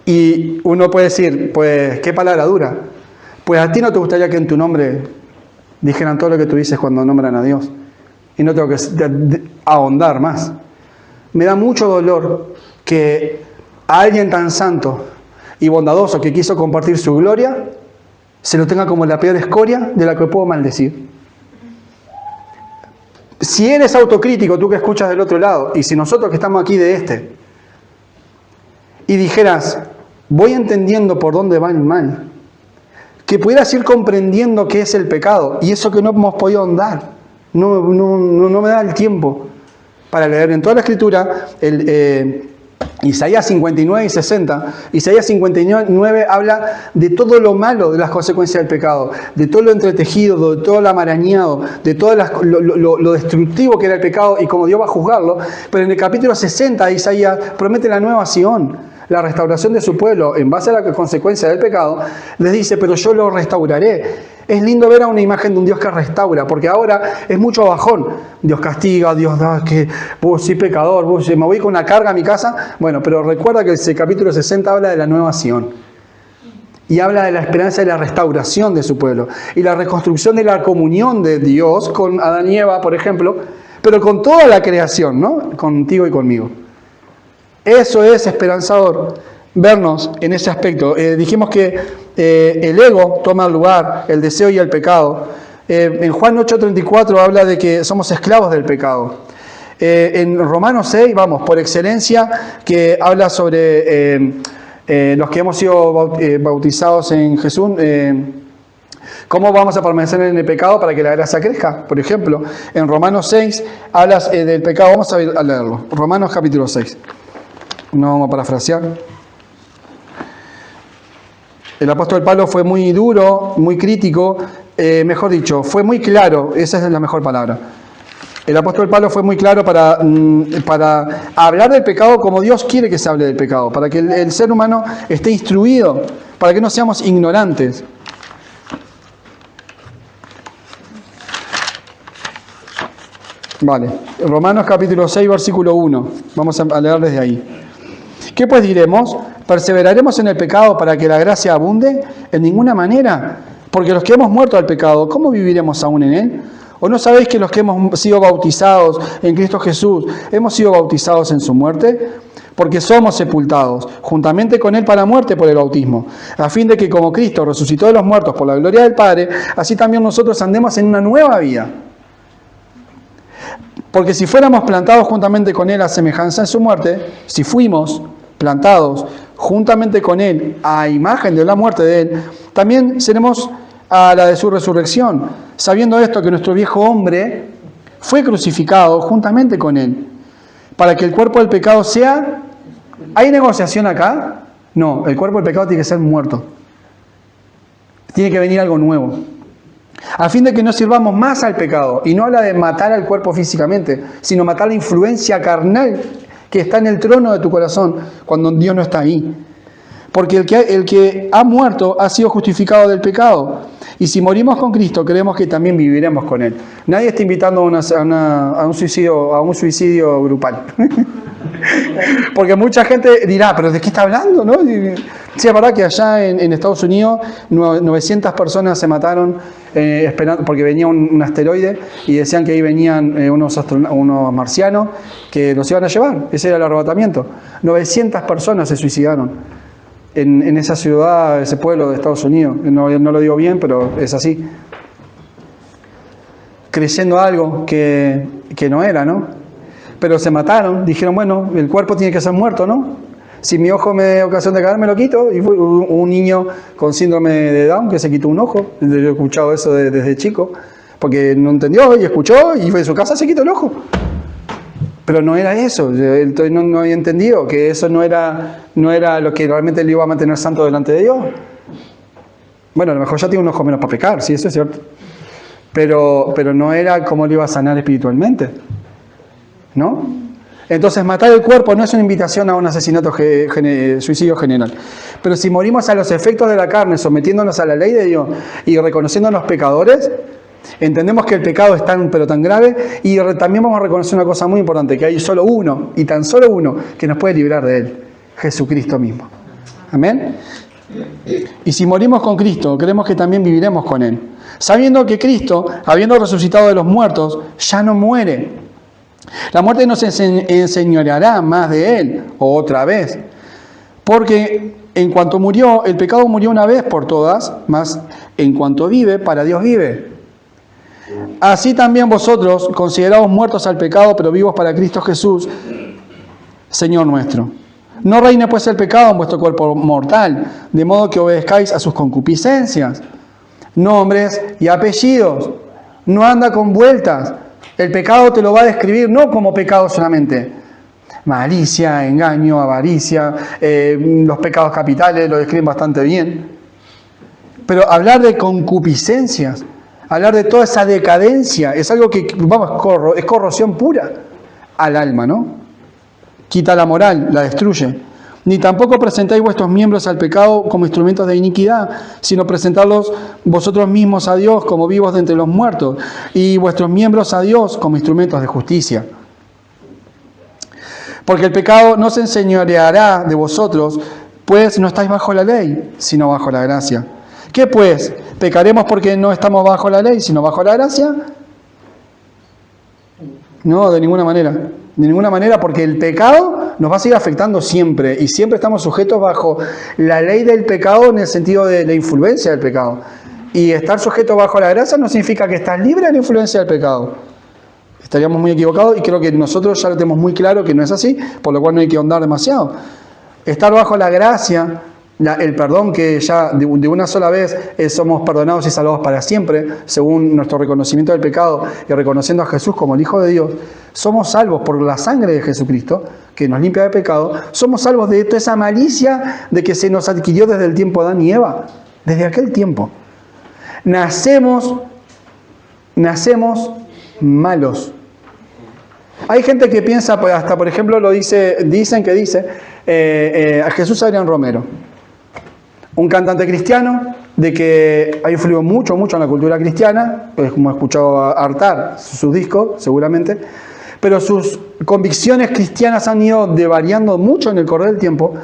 Y uno puede decir, pues, ¿qué palabra dura? Pues a ti no te gustaría que en tu nombre dijeran todo lo que tú dices cuando nombran a Dios. Y no tengo que ahondar más. Me da mucho dolor que a alguien tan santo y bondadoso que quiso compartir su gloria, se lo tenga como la peor escoria de la que puedo maldecir. Si eres autocrítico, tú que escuchas del otro lado, y si nosotros que estamos aquí de este, y dijeras, voy entendiendo por dónde va el mal, que pudieras ir comprendiendo qué es el pecado, y eso que no hemos podido ahondar, no me da el tiempo para leer en toda la Escritura, Isaías 59 y 60. Isaías 59 habla de todo lo malo de las consecuencias del pecado, de todo lo entretejido, de todo lo amarañado, de todo lo destructivo que era el pecado y cómo Dios va a juzgarlo. Pero en el capítulo 60 de Isaías promete la nueva Sion, la restauración de su pueblo en base a la consecuencia del pecado. Les dice, pero yo lo restauraré. Es lindo ver a una imagen de un Dios que restaura, porque ahora es mucho bajón. Dios castiga, Dios da, que soy pecador, me voy con una carga a mi casa. Bueno, pero recuerda que el capítulo 60 habla de la nueva Sión. Y habla de la esperanza de la restauración de su pueblo. Y la reconstrucción de la comunión de Dios con Adán y Eva, por ejemplo, pero con toda la creación, ¿no? Contigo y conmigo. Eso es esperanzador, vernos en ese aspecto. Dijimos que el ego toma lugar, el deseo y el pecado. En Juan 8:34 habla de que somos esclavos del pecado. En Romanos 6, vamos, por excelencia, que habla sobre los que hemos sido bautizados en Jesús, ¿cómo vamos a permanecer en el pecado para que la gracia crezca? Por ejemplo, en Romanos 6 hablas del pecado. Vamos a leerlo. Romanos capítulo 6. No vamos a parafrasear. El apóstol Pablo fue muy duro, muy crítico, mejor dicho, fue muy claro, esa es la mejor palabra. El apóstol Pablo fue muy claro para hablar del pecado como Dios quiere que se hable del pecado, para que el ser humano esté instruido, para que no seamos ignorantes. Vale, Romanos capítulo 6, versículo 1, vamos a leer desde ahí. ¿Qué pues diremos? ¿Perseveraremos en el pecado para que la gracia abunde? En ninguna manera, porque los que hemos muerto al pecado, ¿cómo viviremos aún en él? ¿O no sabéis que los que hemos sido bautizados en Cristo Jesús, hemos sido bautizados en su muerte? Porque somos sepultados juntamente con él para muerte por el bautismo, a fin de que como Cristo resucitó de los muertos por la gloria del Padre, así también nosotros andemos en una nueva vida. Porque si fuéramos plantados juntamente con él a semejanza de su muerte, si fuimos plantados juntamente con él a imagen de la muerte de él, también seremos a la de su resurrección, sabiendo esto, que nuestro viejo hombre fue crucificado juntamente con él, para que el cuerpo del pecado sea... ¿Hay negociación acá? No, el cuerpo del pecado tiene que ser muerto. Tiene que venir algo nuevo. A fin de que no sirvamos más al pecado. Y no habla de matar al cuerpo físicamente, sino matar la influencia carnal que está en el trono de tu corazón cuando Dios no está ahí. Porque el que ha muerto ha sido justificado del pecado. Y si morimos con Cristo, creemos que también viviremos con Él. Nadie está invitando a un suicidio grupal. Porque mucha gente dirá, ¿pero de qué está hablando? ¿No? Sí, es verdad que allá en Estados Unidos 900 personas se mataron esperando, porque venía un asteroide y decían que ahí venían unos marcianos que los iban a llevar. Ese era el arrebatamiento. 900 personas se suicidaron en esa ciudad, ese pueblo de Estados Unidos. No lo digo bien, pero es así. Creyendo algo que no era, ¿no? Pero se mataron, dijeron, bueno, el cuerpo tiene que ser muerto, ¿no? Si mi ojo me da ocasión de caer, me lo quito. Y fue un niño con síndrome de Down que se quitó un ojo. Yo he escuchado eso desde chico, porque no entendió y escuchó y fue de su casa, se quitó el ojo. Pero no era eso, él no había entendido que eso no era lo que realmente le iba a mantener santo delante de Dios. Bueno, a lo mejor ya tiene un ojo menos para pecar, sí, eso es cierto. Pero no era como le iba a sanar espiritualmente, ¿no? Entonces matar el cuerpo no es una invitación a un asesinato, suicidio general. Pero si morimos a los efectos de la carne, sometiéndonos a la ley de Dios y reconociéndonos pecadores, entendemos que el pecado es tan grave, y también vamos a reconocer una cosa muy importante, que hay solo uno, y tan solo uno, que nos puede librar de él, Jesucristo mismo. Amén. Y si morimos con Cristo, creemos que también viviremos con él, sabiendo que Cristo, habiendo resucitado de los muertos, ya no muere. La muerte no se enseñoreará más de él, otra vez, porque en cuanto murió, el pecado murió una vez por todas, mas en cuanto vive, para Dios vive. Así también vosotros, considerados muertos al pecado, pero vivos para Cristo Jesús, Señor nuestro. No reine pues el pecado en vuestro cuerpo mortal, de modo que obedezcáis a sus concupiscencias. Nombres y apellidos. No anda con vueltas. El pecado te lo va a describir no como pecado solamente. Malicia, engaño, avaricia, los pecados capitales lo describen bastante bien. Pero hablar de concupiscencias, hablar de toda esa decadencia, es algo que, es corrosión pura al alma, ¿no? Quita la moral, la destruye. Ni tampoco presentáis vuestros miembros al pecado como instrumentos de iniquidad, sino presentarlos vosotros mismos a Dios como vivos de entre los muertos, y vuestros miembros a Dios como instrumentos de justicia. Porque el pecado no se enseñoreará de vosotros, pues no estáis bajo la ley, sino bajo la gracia. ¿Qué pues? ¿Pecaremos porque no estamos bajo la ley, sino bajo la gracia? No, de ninguna manera. De ninguna manera, porque el pecado nos va a seguir afectando siempre, y siempre estamos sujetos bajo la ley del pecado en el sentido de la influencia del pecado. Y estar sujeto bajo la gracia no significa que estás libre de la influencia del pecado. Estaríamos muy equivocados, y creo que nosotros ya lo tenemos muy claro que no es así, por lo cual no hay que ahondar demasiado. Estar bajo la gracia, el perdón que ya de una sola vez somos perdonados y salvados para siempre, según nuestro reconocimiento del pecado y reconociendo a Jesús como el Hijo de Dios, somos salvos por la sangre de Jesucristo, que nos limpia de pecado, somos salvos de toda esa malicia de que se nos adquirió desde el tiempo de Adán y Eva, desde aquel tiempo. Nacemos malos. Hay gente que piensa, hasta por ejemplo dicen a Jesús Adrián Romero, un cantante cristiano, de que ha influido mucho en la cultura cristiana, pues como he escuchado hartar sus discos, seguramente, pero sus convicciones cristianas han ido devariando mucho en el correr del tiempo,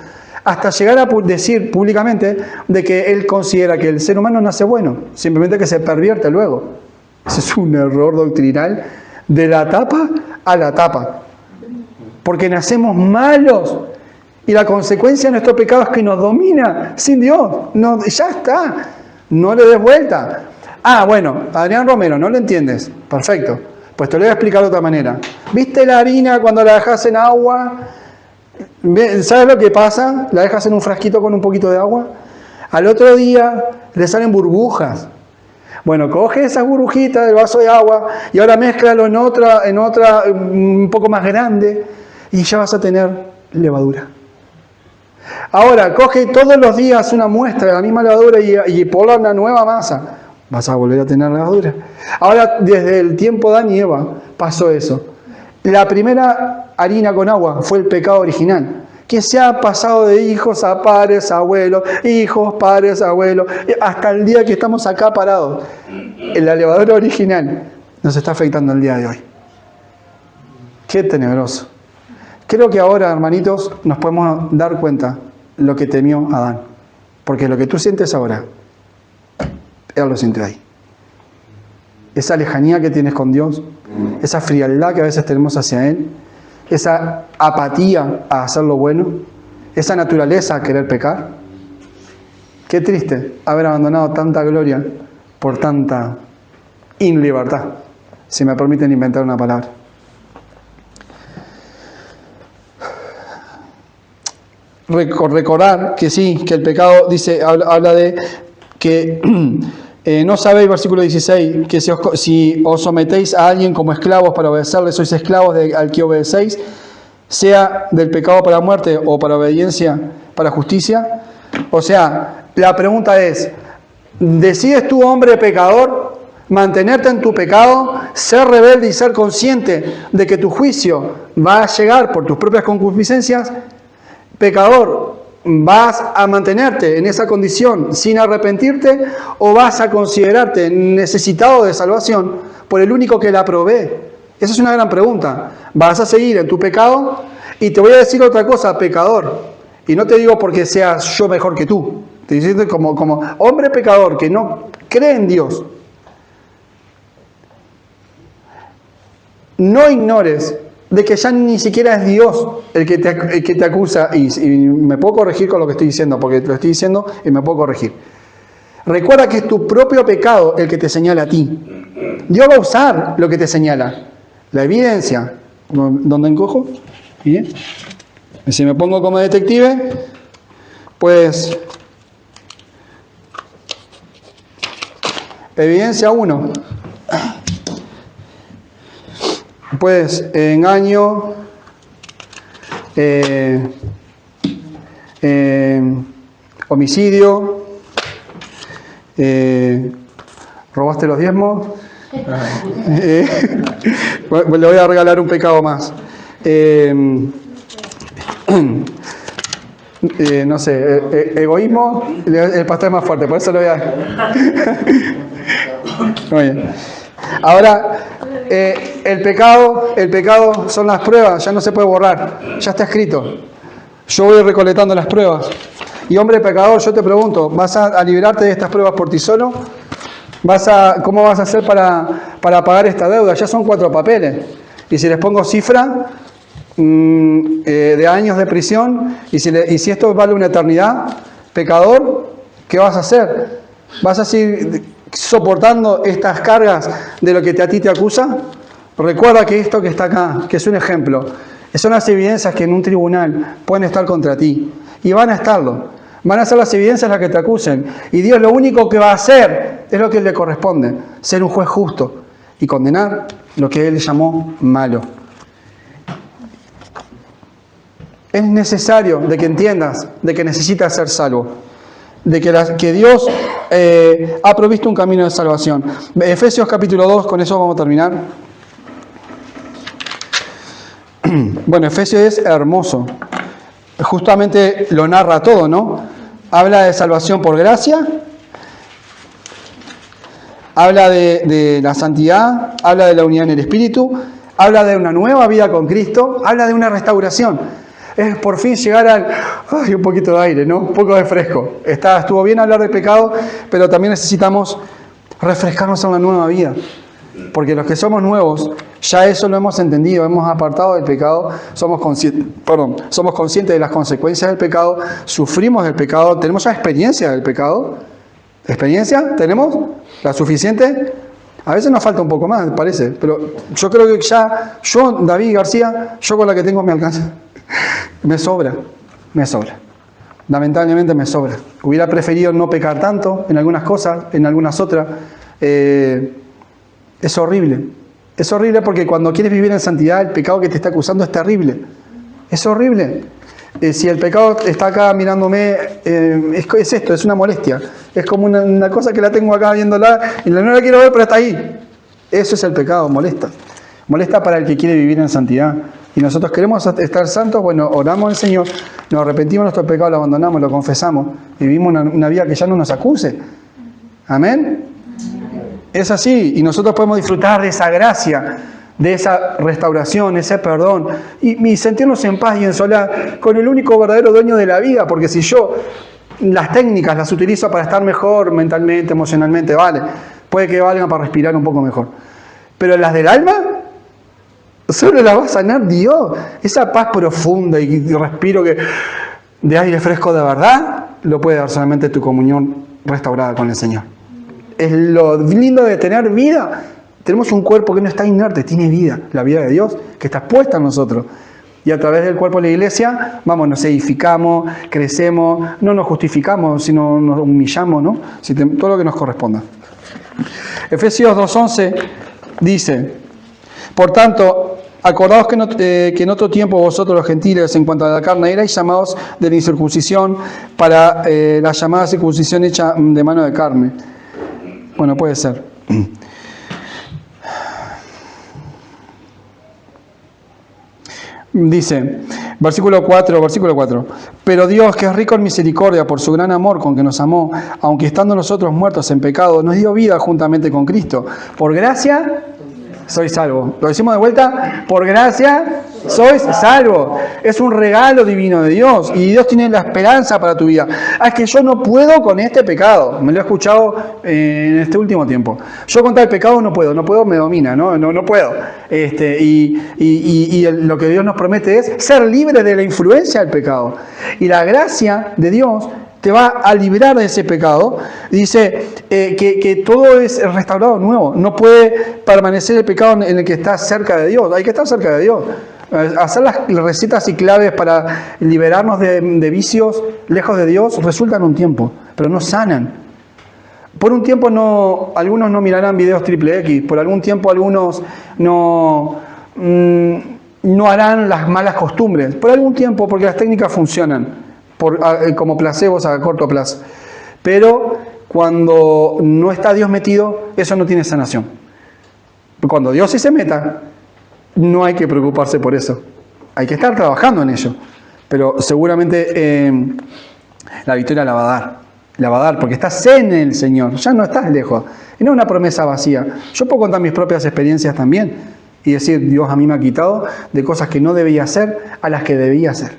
hasta llegar a decir públicamente de que él considera que el ser humano nace bueno, simplemente que se pervierte luego. Ese es un error doctrinal de la tapa a la tapa, porque nacemos malos. Y la consecuencia de nuestro pecado es que nos domina sin Dios. No, ya está. No le des vuelta. Ah, bueno, Adrián Romero, ¿no lo entiendes? Perfecto. Pues te lo voy a explicar de otra manera. ¿Viste la harina cuando la dejas en agua? ¿Sabes lo que pasa? La dejas en un frasquito con un poquito de agua. Al otro día le salen burbujas. Bueno, coge esas burbujitas del vaso de agua y ahora mézclalo en otra un poco más grande y ya vas a tener levadura. Ahora, coge todos los días una muestra de la misma levadura y ponla en una nueva masa. Vas a volver a tener levadura. Ahora, desde el tiempo de Adán y Eva, pasó eso. La primera harina con agua fue el pecado original, que se ha pasado de hijos a padres, abuelos, hijos, padres, abuelos, hasta el día que estamos acá parados. La levadura original nos está afectando el día de hoy. Qué tenebroso. Creo que ahora, hermanitos, nos podemos dar cuenta lo que temió Adán. Porque lo que tú sientes ahora, él lo sintió ahí. Esa lejanía que tienes con Dios, esa frialdad que a veces tenemos hacia Él, esa apatía a hacer lo bueno, esa naturaleza a querer pecar. Qué triste haber abandonado tanta gloria por tanta inlibertad, si me permiten inventar una palabra. Recordar que sí, que el pecado habla de que no sabéis, versículo 16, que si os sometéis a alguien como esclavos para obedecerle, sois esclavos al que obedecéis, sea del pecado para muerte o para obediencia para justicia. O sea, la pregunta es, ¿decides tú, hombre pecador, mantenerte en tu pecado, ser rebelde y ser consciente de que tu juicio va a llegar por tus propias concupiscencias? Pecador, ¿vas a mantenerte en esa condición sin arrepentirte o vas a considerarte necesitado de salvación por el único que la provee? Esa es una gran pregunta. ¿Vas a seguir en tu pecado? Y te voy a decir otra cosa, pecador. Y no te digo porque seas yo mejor que tú. Te digo como hombre pecador que no cree en Dios. No ignores de que ya ni siquiera es Dios el que te acusa, y me puedo corregir con lo que estoy diciendo, porque lo estoy diciendo y me puedo corregir. Recuerda que es tu propio pecado el que te señala a ti. Dios va a usar lo que te señala. La evidencia. ¿Dónde encojo? Bien. Si me pongo como detective, pues evidencia 1. Pues engaño, homicidio, robaste los diezmos, le voy a regalar un pecado más. no sé, egoísmo, el pastor es más fuerte, por eso lo voy a... Muy bien. Ahora, el pecado son las pruebas, ya no se puede borrar, ya está escrito. Yo voy recolectando las pruebas. Y hombre pecador, yo te pregunto, ¿vas a liberarte de estas pruebas por ti solo? ¿Cómo vas a hacer para pagar esta deuda? Ya son 4 papeles. Y si les pongo cifra de años de prisión, y si esto vale una eternidad, pecador, ¿qué vas a hacer? ¿Vas a seguir soportando estas cargas de lo que a ti te acusa? Recuerda que esto que está acá, que es un ejemplo, son las evidencias que en un tribunal pueden estar contra ti. Y van a estarlo. Van a ser las evidencias las que te acusen. Y Dios lo único que va a hacer es lo que le corresponde. Ser un juez justo y condenar lo que Él llamó malo. Es necesario de que entiendas de que necesitas ser salvo. De que Dios ha provisto un camino de salvación. Efesios capítulo 2, con eso vamos a terminar. Bueno, Efesios es hermoso. Justamente lo narra todo, ¿no? Habla de salvación por gracia, habla de la santidad, habla de la unidad en el Espíritu, habla de una nueva vida con Cristo, habla de una restauración. Es por fin llegar al... ¡Ay, un poquito de aire, ¿no? Un poco de fresco. Estuvo bien hablar de pecado, pero también necesitamos refrescarnos en la nueva vida. Porque los que somos nuevos, ya eso lo hemos entendido, hemos apartado del pecado, somos conscientes de las consecuencias del pecado, sufrimos del pecado, tenemos ya experiencia del pecado. ¿Experiencia? ¿Tenemos? ¿La suficiente? A veces nos falta un poco más, parece, pero yo creo que ya, David García, yo con la que tengo me alcanza. Me sobra. Lamentablemente me sobra. Hubiera preferido no pecar tanto en algunas cosas, en algunas otras. Es horrible. Es horrible porque cuando quieres vivir en santidad, el pecado que te está acusando es terrible. Es horrible. Si el pecado está acá mirándome, es esto, es una molestia. Es como una cosa que la tengo acá viéndola y no la quiero ver, pero está ahí. Eso es el pecado, molesta. Molesta para el que quiere vivir en santidad. Y nosotros queremos estar santos, bueno, oramos al Señor, nos arrepentimos de nuestro pecado, lo abandonamos, lo confesamos y vivimos una vida que ya no nos acuse. Amén. Es así, y nosotros podemos disfrutar de esa gracia, de esa restauración, ese perdón, y sentirnos en paz y en soledad con el único verdadero dueño de la vida, porque si yo las técnicas las utilizo para estar mejor mentalmente, emocionalmente, vale, puede que valgan para respirar un poco mejor, pero las del alma, solo las va a sanar Dios. Esa paz profunda y respiro de aire fresco de verdad, lo puede dar solamente tu comunión restaurada con el Señor. Es lo lindo de tener vida. Tenemos un cuerpo que no está inerte, tiene vida, la vida de Dios que está puesta en nosotros. Y a través del cuerpo de la iglesia, nos edificamos, crecemos, no nos justificamos, sino nos humillamos, ¿no? Todo lo que nos corresponda. Efesios 2:11 dice: por tanto, acordaos que en otro tiempo vosotros los gentiles, en cuanto a la carne, erais llamados de la incircuncisión para la llamada circuncisión hecha de mano de carne. Bueno, puede ser. Dice, versículo 4, pero Dios, que es rico en misericordia por su gran amor con que nos amó, aunque estando nosotros muertos en pecado, nos dio vida juntamente con Cristo. Por gracia sois salvos. Lo decimos de vuelta, por gracia sois salvos. Es un regalo divino de Dios y Dios tiene la esperanza para tu vida. Es que yo no puedo con este pecado. Me lo he escuchado en este último tiempo. Yo con tal pecado no puedo, me domina, no puedo. Y lo que Dios nos promete es ser libre de la influencia del pecado. Y la gracia de Dios te va a liberar de ese pecado. Dice que todo es restaurado nuevo. No puede permanecer el pecado en el que estás cerca de Dios. Hay que estar cerca de Dios. Hacer las recetas y claves para liberarnos de vicios lejos de Dios resultan un tiempo, pero no sanan. Por un tiempo algunos no mirarán videos XXX. Por algún tiempo algunos no harán las malas costumbres. Por algún tiempo, porque las técnicas funcionan. Como placebos a corto plazo. Pero cuando no está Dios metido, eso no tiene sanación. Cuando Dios sí se meta, no hay que preocuparse por eso. Hay que estar trabajando en ello. pero seguramente la victoria la va a dar. La va a dar porque estás en el Señor, ya no estás lejos. Y no es una promesa vacía. Yo puedo contar mis propias experiencias también y decir, Dios a mí me ha quitado de cosas que no debía hacer a las que debía hacer.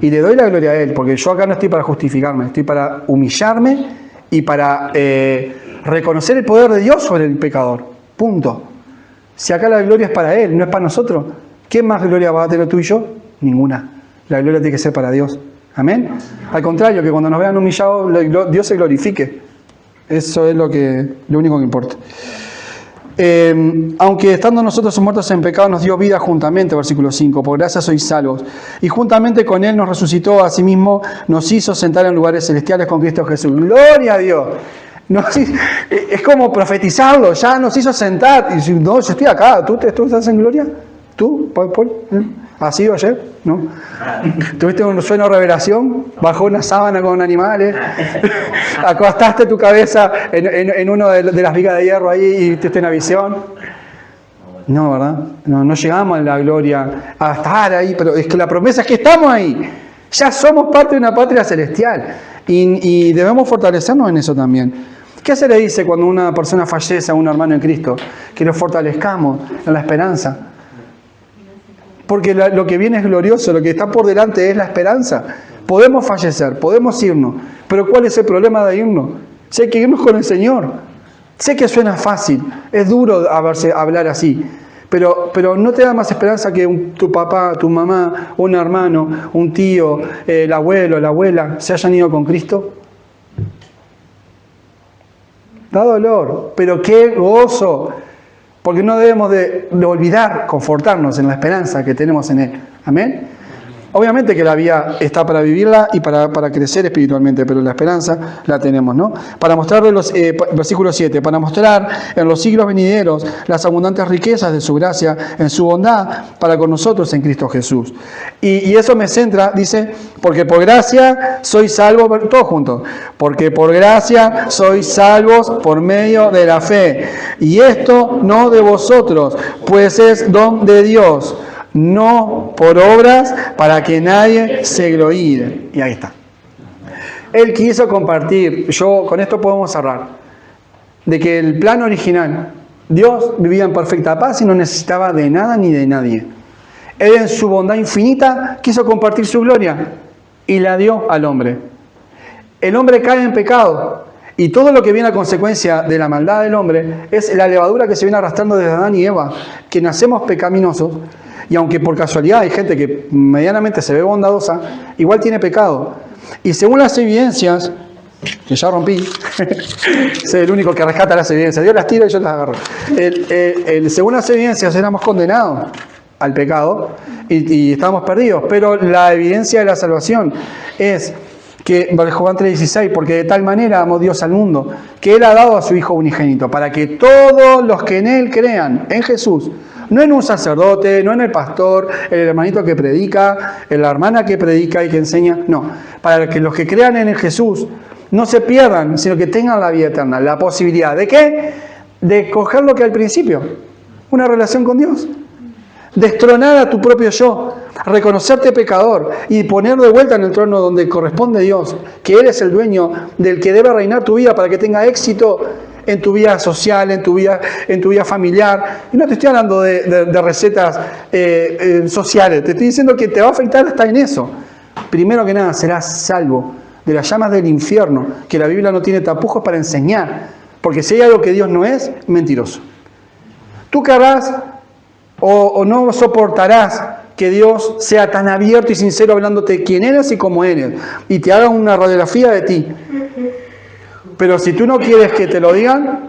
Y le doy la gloria a Él, porque yo acá no estoy para justificarme, estoy para humillarme y para reconocer el poder de Dios sobre el pecador. Punto. Si acá la gloria es para Él, no es para nosotros, ¿qué más gloria va a tener tú y yo? Ninguna. La gloria tiene que ser para Dios. Amén. Al contrario, que cuando nos vean humillados, Dios se glorifique. Eso es lo único que importa. Aunque estando nosotros muertos en pecado, nos dio vida juntamente, versículo 5, por gracia sois salvos. Y juntamente con Él nos resucitó, asimismo nos hizo sentar en lugares celestiales con Cristo Jesús. ¡Gloria a Dios! Es como profetizarlo, ya nos hizo sentar. Y si no, yo estoy acá, ¿tú estás en gloria? ¿Tú, Paul? ¿Has ido ayer? ¿No? ¿Tuviste un sueño de revelación? ¿Bajó una sábana con animales? ¿Acostaste tu cabeza en uno de las vigas de hierro ahí y tuviste una visión? No, ¿verdad? No llegamos a la gloria, a estar ahí, pero es que la promesa es que estamos ahí. Ya somos parte de una patria celestial y debemos fortalecernos en eso también. ¿Qué se le dice cuando una persona fallece a un hermano en Cristo? Que nos fortalezcamos en la esperanza. Porque lo que viene es glorioso, lo que está por delante es la esperanza. Podemos fallecer, podemos irnos, pero ¿cuál es el problema de irnos? Sé que irnos con el Señor. Sé que suena fácil, es duro hablar así, pero ¿no te da más esperanza que tu papá, tu mamá, un hermano, un tío, el abuelo, la abuela se hayan ido con Cristo? Da dolor, pero qué gozo. Porque no debemos de olvidar, confortarnos en la esperanza que tenemos en Él. Amén. Obviamente que la vida está para vivirla y para crecer espiritualmente, pero la esperanza la tenemos, ¿no? Para mostrar versículo 7, para mostrar en los siglos venideros las abundantes riquezas de su gracia, en su bondad para con nosotros en Cristo Jesús. Y eso me centra, dice, porque por gracia sois salvos, todos juntos, porque por gracia sois salvos por medio de la fe. Y esto no de vosotros, pues es don de Dios, no por obras, para que nadie se gloríe. Y ahí está. Él quiso compartir, con esto podemos cerrar, de que el plan original, Dios vivía en perfecta paz y no necesitaba de nada ni de nadie. Él en su bondad infinita quiso compartir su gloria y la dio al hombre. El hombre cae en pecado y todo lo que viene a consecuencia de la maldad del hombre es la levadura que se viene arrastrando desde Adán y Eva, que nacemos pecaminosos. Y aunque por casualidad hay gente que medianamente se ve bondadosa, igual tiene pecado. Y según las evidencias, que ya rompí, soy el único que rescata las evidencias, Dios las tira y yo las agarro. Según las evidencias éramos condenados al pecado y estábamos perdidos, pero la evidencia de la salvación es que, Juan 3:16, porque de tal manera amó Dios al mundo, que Él ha dado a su Hijo unigénito, para que todos los que en Él crean, en Jesús, no en un sacerdote, no en el pastor, el hermanito que predica, la hermana que predica y que enseña, no, para que los que crean en el Jesús no se pierdan, sino que tengan la vida eterna, la posibilidad ¿de qué? De coger lo que al principio, una relación con Dios, destronar a tu propio yo, reconocerte pecador y poner de vuelta en el trono donde corresponde a Dios, que Él es el dueño del que debe reinar tu vida para que tenga éxito en tu vida social, en tu vida familiar. Y no te estoy hablando de recetas sociales, te estoy diciendo que te va a afectar hasta en eso. Primero que nada, serás salvo de las llamas del infierno, que la Biblia no tiene tapujos para enseñar, porque si hay algo que Dios no es, mentiroso. Tú querrás o no soportarás que Dios sea tan abierto y sincero hablándote quién eres y cómo eres, y te haga una radiografía de ti. Pero si tú no quieres que te lo digan,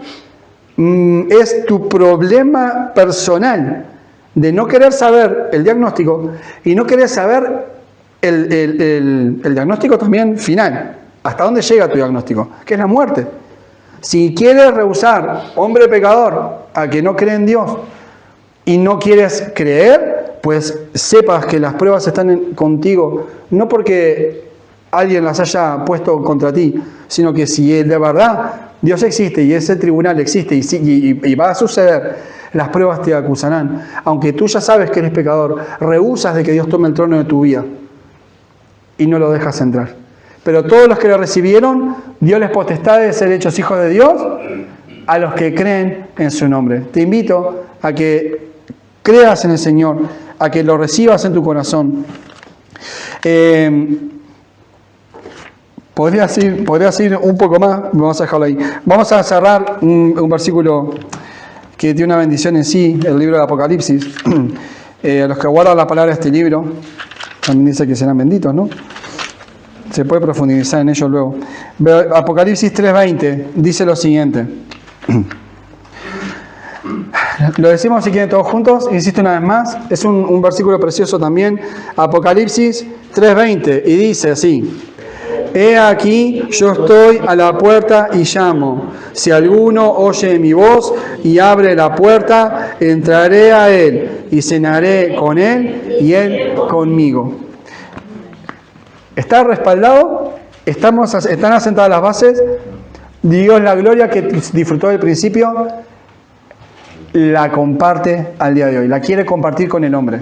es tu problema personal de no querer saber el diagnóstico y no querer saber el diagnóstico también final. ¿Hasta dónde llega tu diagnóstico? Que es la muerte. Si quieres rehusar, hombre pecador, a que no cree en Dios y no quieres creer, pues sepas que las pruebas están contigo, no porque alguien las haya puesto contra ti, sino que si de verdad Dios existe y ese tribunal existe y va a suceder, las pruebas te acusarán. Aunque tú ya sabes que eres pecador, rehusas de que Dios tome el trono de tu vida. y no lo dejas entrar. Pero todos los que lo recibieron, dio les potestad de ser hechos hijos de Dios a los que creen en su nombre. Te invito a que creas en el Señor, a que lo recibas en tu corazón. Podrías ir un poco más, vamos a dejarlo ahí. Vamos a cerrar un versículo que tiene una bendición en sí, el libro de Apocalipsis. A los que guardan la palabra de este libro, también dice que serán benditos, ¿no? Se puede profundizar en ello luego. Apocalipsis 3:20 dice lo siguiente. Lo decimos si quieren todos juntos, insisto una vez más, es un versículo precioso también, Apocalipsis 3:20, y dice así: He aquí, yo estoy a la puerta y llamo. Si alguno oye mi voz y abre la puerta, entraré a él y cenaré con él y él conmigo. ¿Está respaldado? ¿Están asentadas las bases? Dios, la gloria que disfrutó del principio, la comparte al día de hoy, la quiere compartir con el hombre.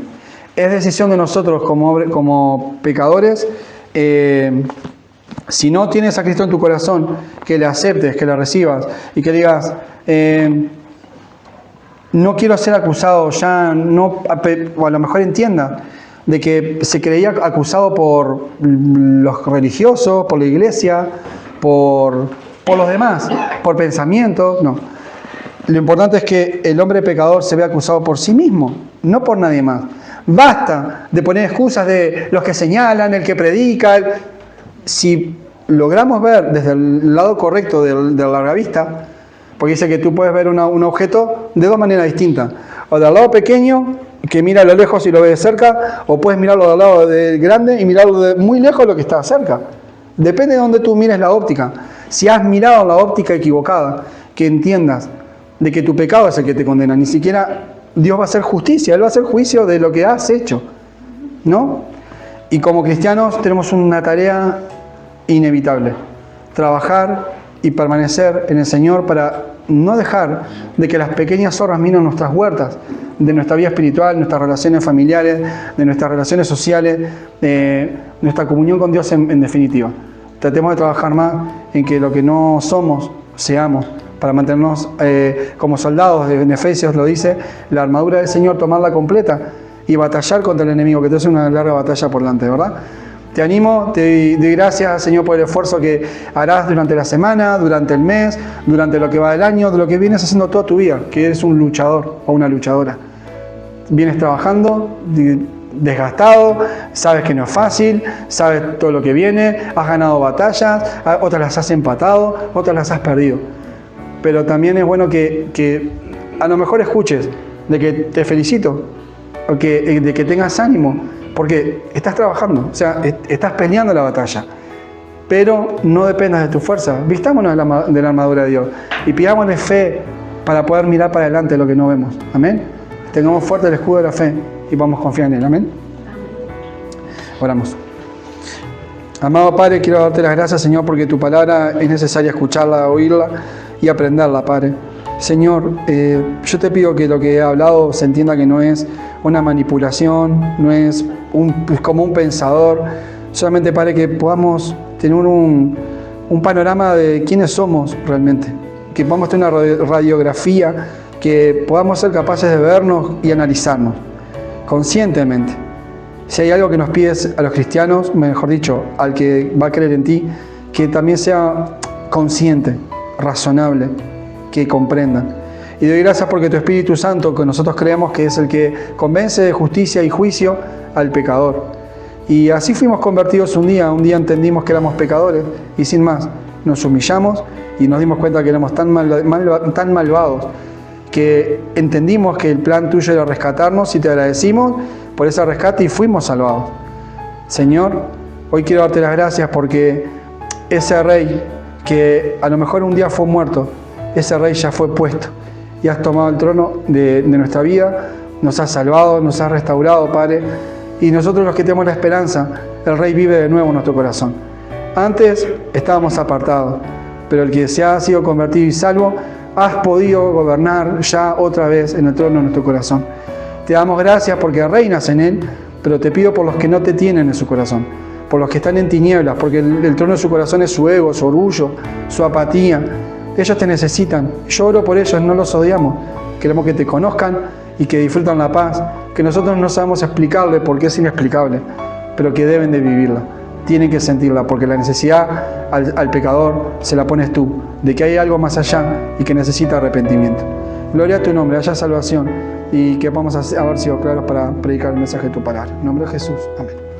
Es decisión de nosotros como pecadores, si no tienes a Cristo en tu corazón, que le aceptes, que le recibas y que digas, no quiero ser acusado, ya no, o a lo mejor entienda de que se creía acusado por los religiosos, por la iglesia, por los demás, por pensamientos, no. Lo importante es que el hombre pecador se vea acusado por sí mismo, no por nadie más. Basta de poner excusas de los que señalan, el que predica. Si logramos ver desde el lado correcto de la larga vista, porque dice que tú puedes ver un objeto de dos maneras distintas. O del lado pequeño, que mira a lo lejos y lo ve de cerca, o puedes mirarlo del lado del grande y mirarlo de muy lejos lo que está cerca. Depende de donde tú mires la óptica. Si has mirado la óptica equivocada, que entiendas de que tu pecado es el que te condena. Ni siquiera Dios va a hacer justicia, Él va a hacer juicio de lo que has hecho, ¿no? Y como cristianos tenemos una tarea inevitable: trabajar y permanecer en el Señor para no dejar de que las pequeñas zorras minen nuestras huertas, de nuestra vida espiritual, nuestras relaciones familiares, de nuestras relaciones sociales, de nuestra comunión con Dios en definitiva. Tratemos de trabajar más en que lo que no somos, seamos, para mantenernos como soldados. En Efesios lo dice, la armadura del Señor, tomarla completa y batallar contra el enemigo, que te hace una larga batalla por delante, ¿verdad? Te animo, te doy gracias, Señor, por el esfuerzo que harás durante la semana, durante el mes, durante lo que va del año, de lo que vienes haciendo toda tu vida, que eres un luchador o una luchadora. Vienes trabajando, desgastado, sabes que no es fácil, sabes todo lo que viene, has ganado batallas, otras las has empatado, otras las has perdido. Pero también es bueno que a lo mejor escuches de que te felicito, o de que tengas ánimo, porque estás trabajando, o sea, estás peleando la batalla. Pero no dependas de tu fuerza, vistámonos de la armadura de Dios y pidámosle fe para poder mirar para adelante lo que no vemos. Amén. Tengamos fuerte el escudo de la fe y vamos a confiar en Él. Amén. Oramos. Amado Padre, quiero darte las gracias, Señor, porque tu palabra es necesaria escucharla, oírla y aprenderla, Padre. Señor, yo te pido que lo que he hablado se entienda que no es una manipulación, no es como un pensador. Solamente, Padre, que podamos tener un panorama de quiénes somos realmente. Que podamos tener una radiografía, que podamos ser capaces de vernos y analizarnos conscientemente. Si hay algo que nos pides a los cristianos, mejor dicho, al que va a creer en ti, que también sea consciente, razonable, que comprendan. Y doy gracias porque tu Espíritu Santo, que nosotros creemos que es el que convence de justicia y juicio al pecador. Y así fuimos convertidos un día entendimos que éramos pecadores y sin más, nos humillamos y nos dimos cuenta que éramos tan malvados, que entendimos que el plan tuyo era rescatarnos y te agradecimos por ese rescate y fuimos salvados. Señor, hoy quiero darte las gracias porque ese Rey que a lo mejor un día fue muerto, ese Rey ya fue puesto y has tomado el trono de nuestra vida, nos has salvado, nos has restaurado, Padre, y nosotros los que tenemos la esperanza, el Rey vive de nuevo en nuestro corazón. Antes estábamos apartados, pero el que se ha sido convertido y salvo, has podido gobernar ya otra vez en el trono de nuestro corazón. Te damos gracias porque reinas en Él, pero te pido por los que no te tienen en su corazón, por los que están en tinieblas, porque el trono de su corazón es su ego, su orgullo, su apatía. Ellos te necesitan. Yo oro por ellos, no los odiamos. Queremos que te conozcan y que disfrutan la paz, que nosotros no sabemos explicarle porque es inexplicable, pero que deben de vivirla. Tienen que sentirla, porque la necesidad al pecador se la pones tú, de que hay algo más allá y que necesita arrepentimiento. Gloria a tu nombre, haya salvación y que podamos haber sido claros para predicar el mensaje de tu palabra. En nombre de Jesús, amén.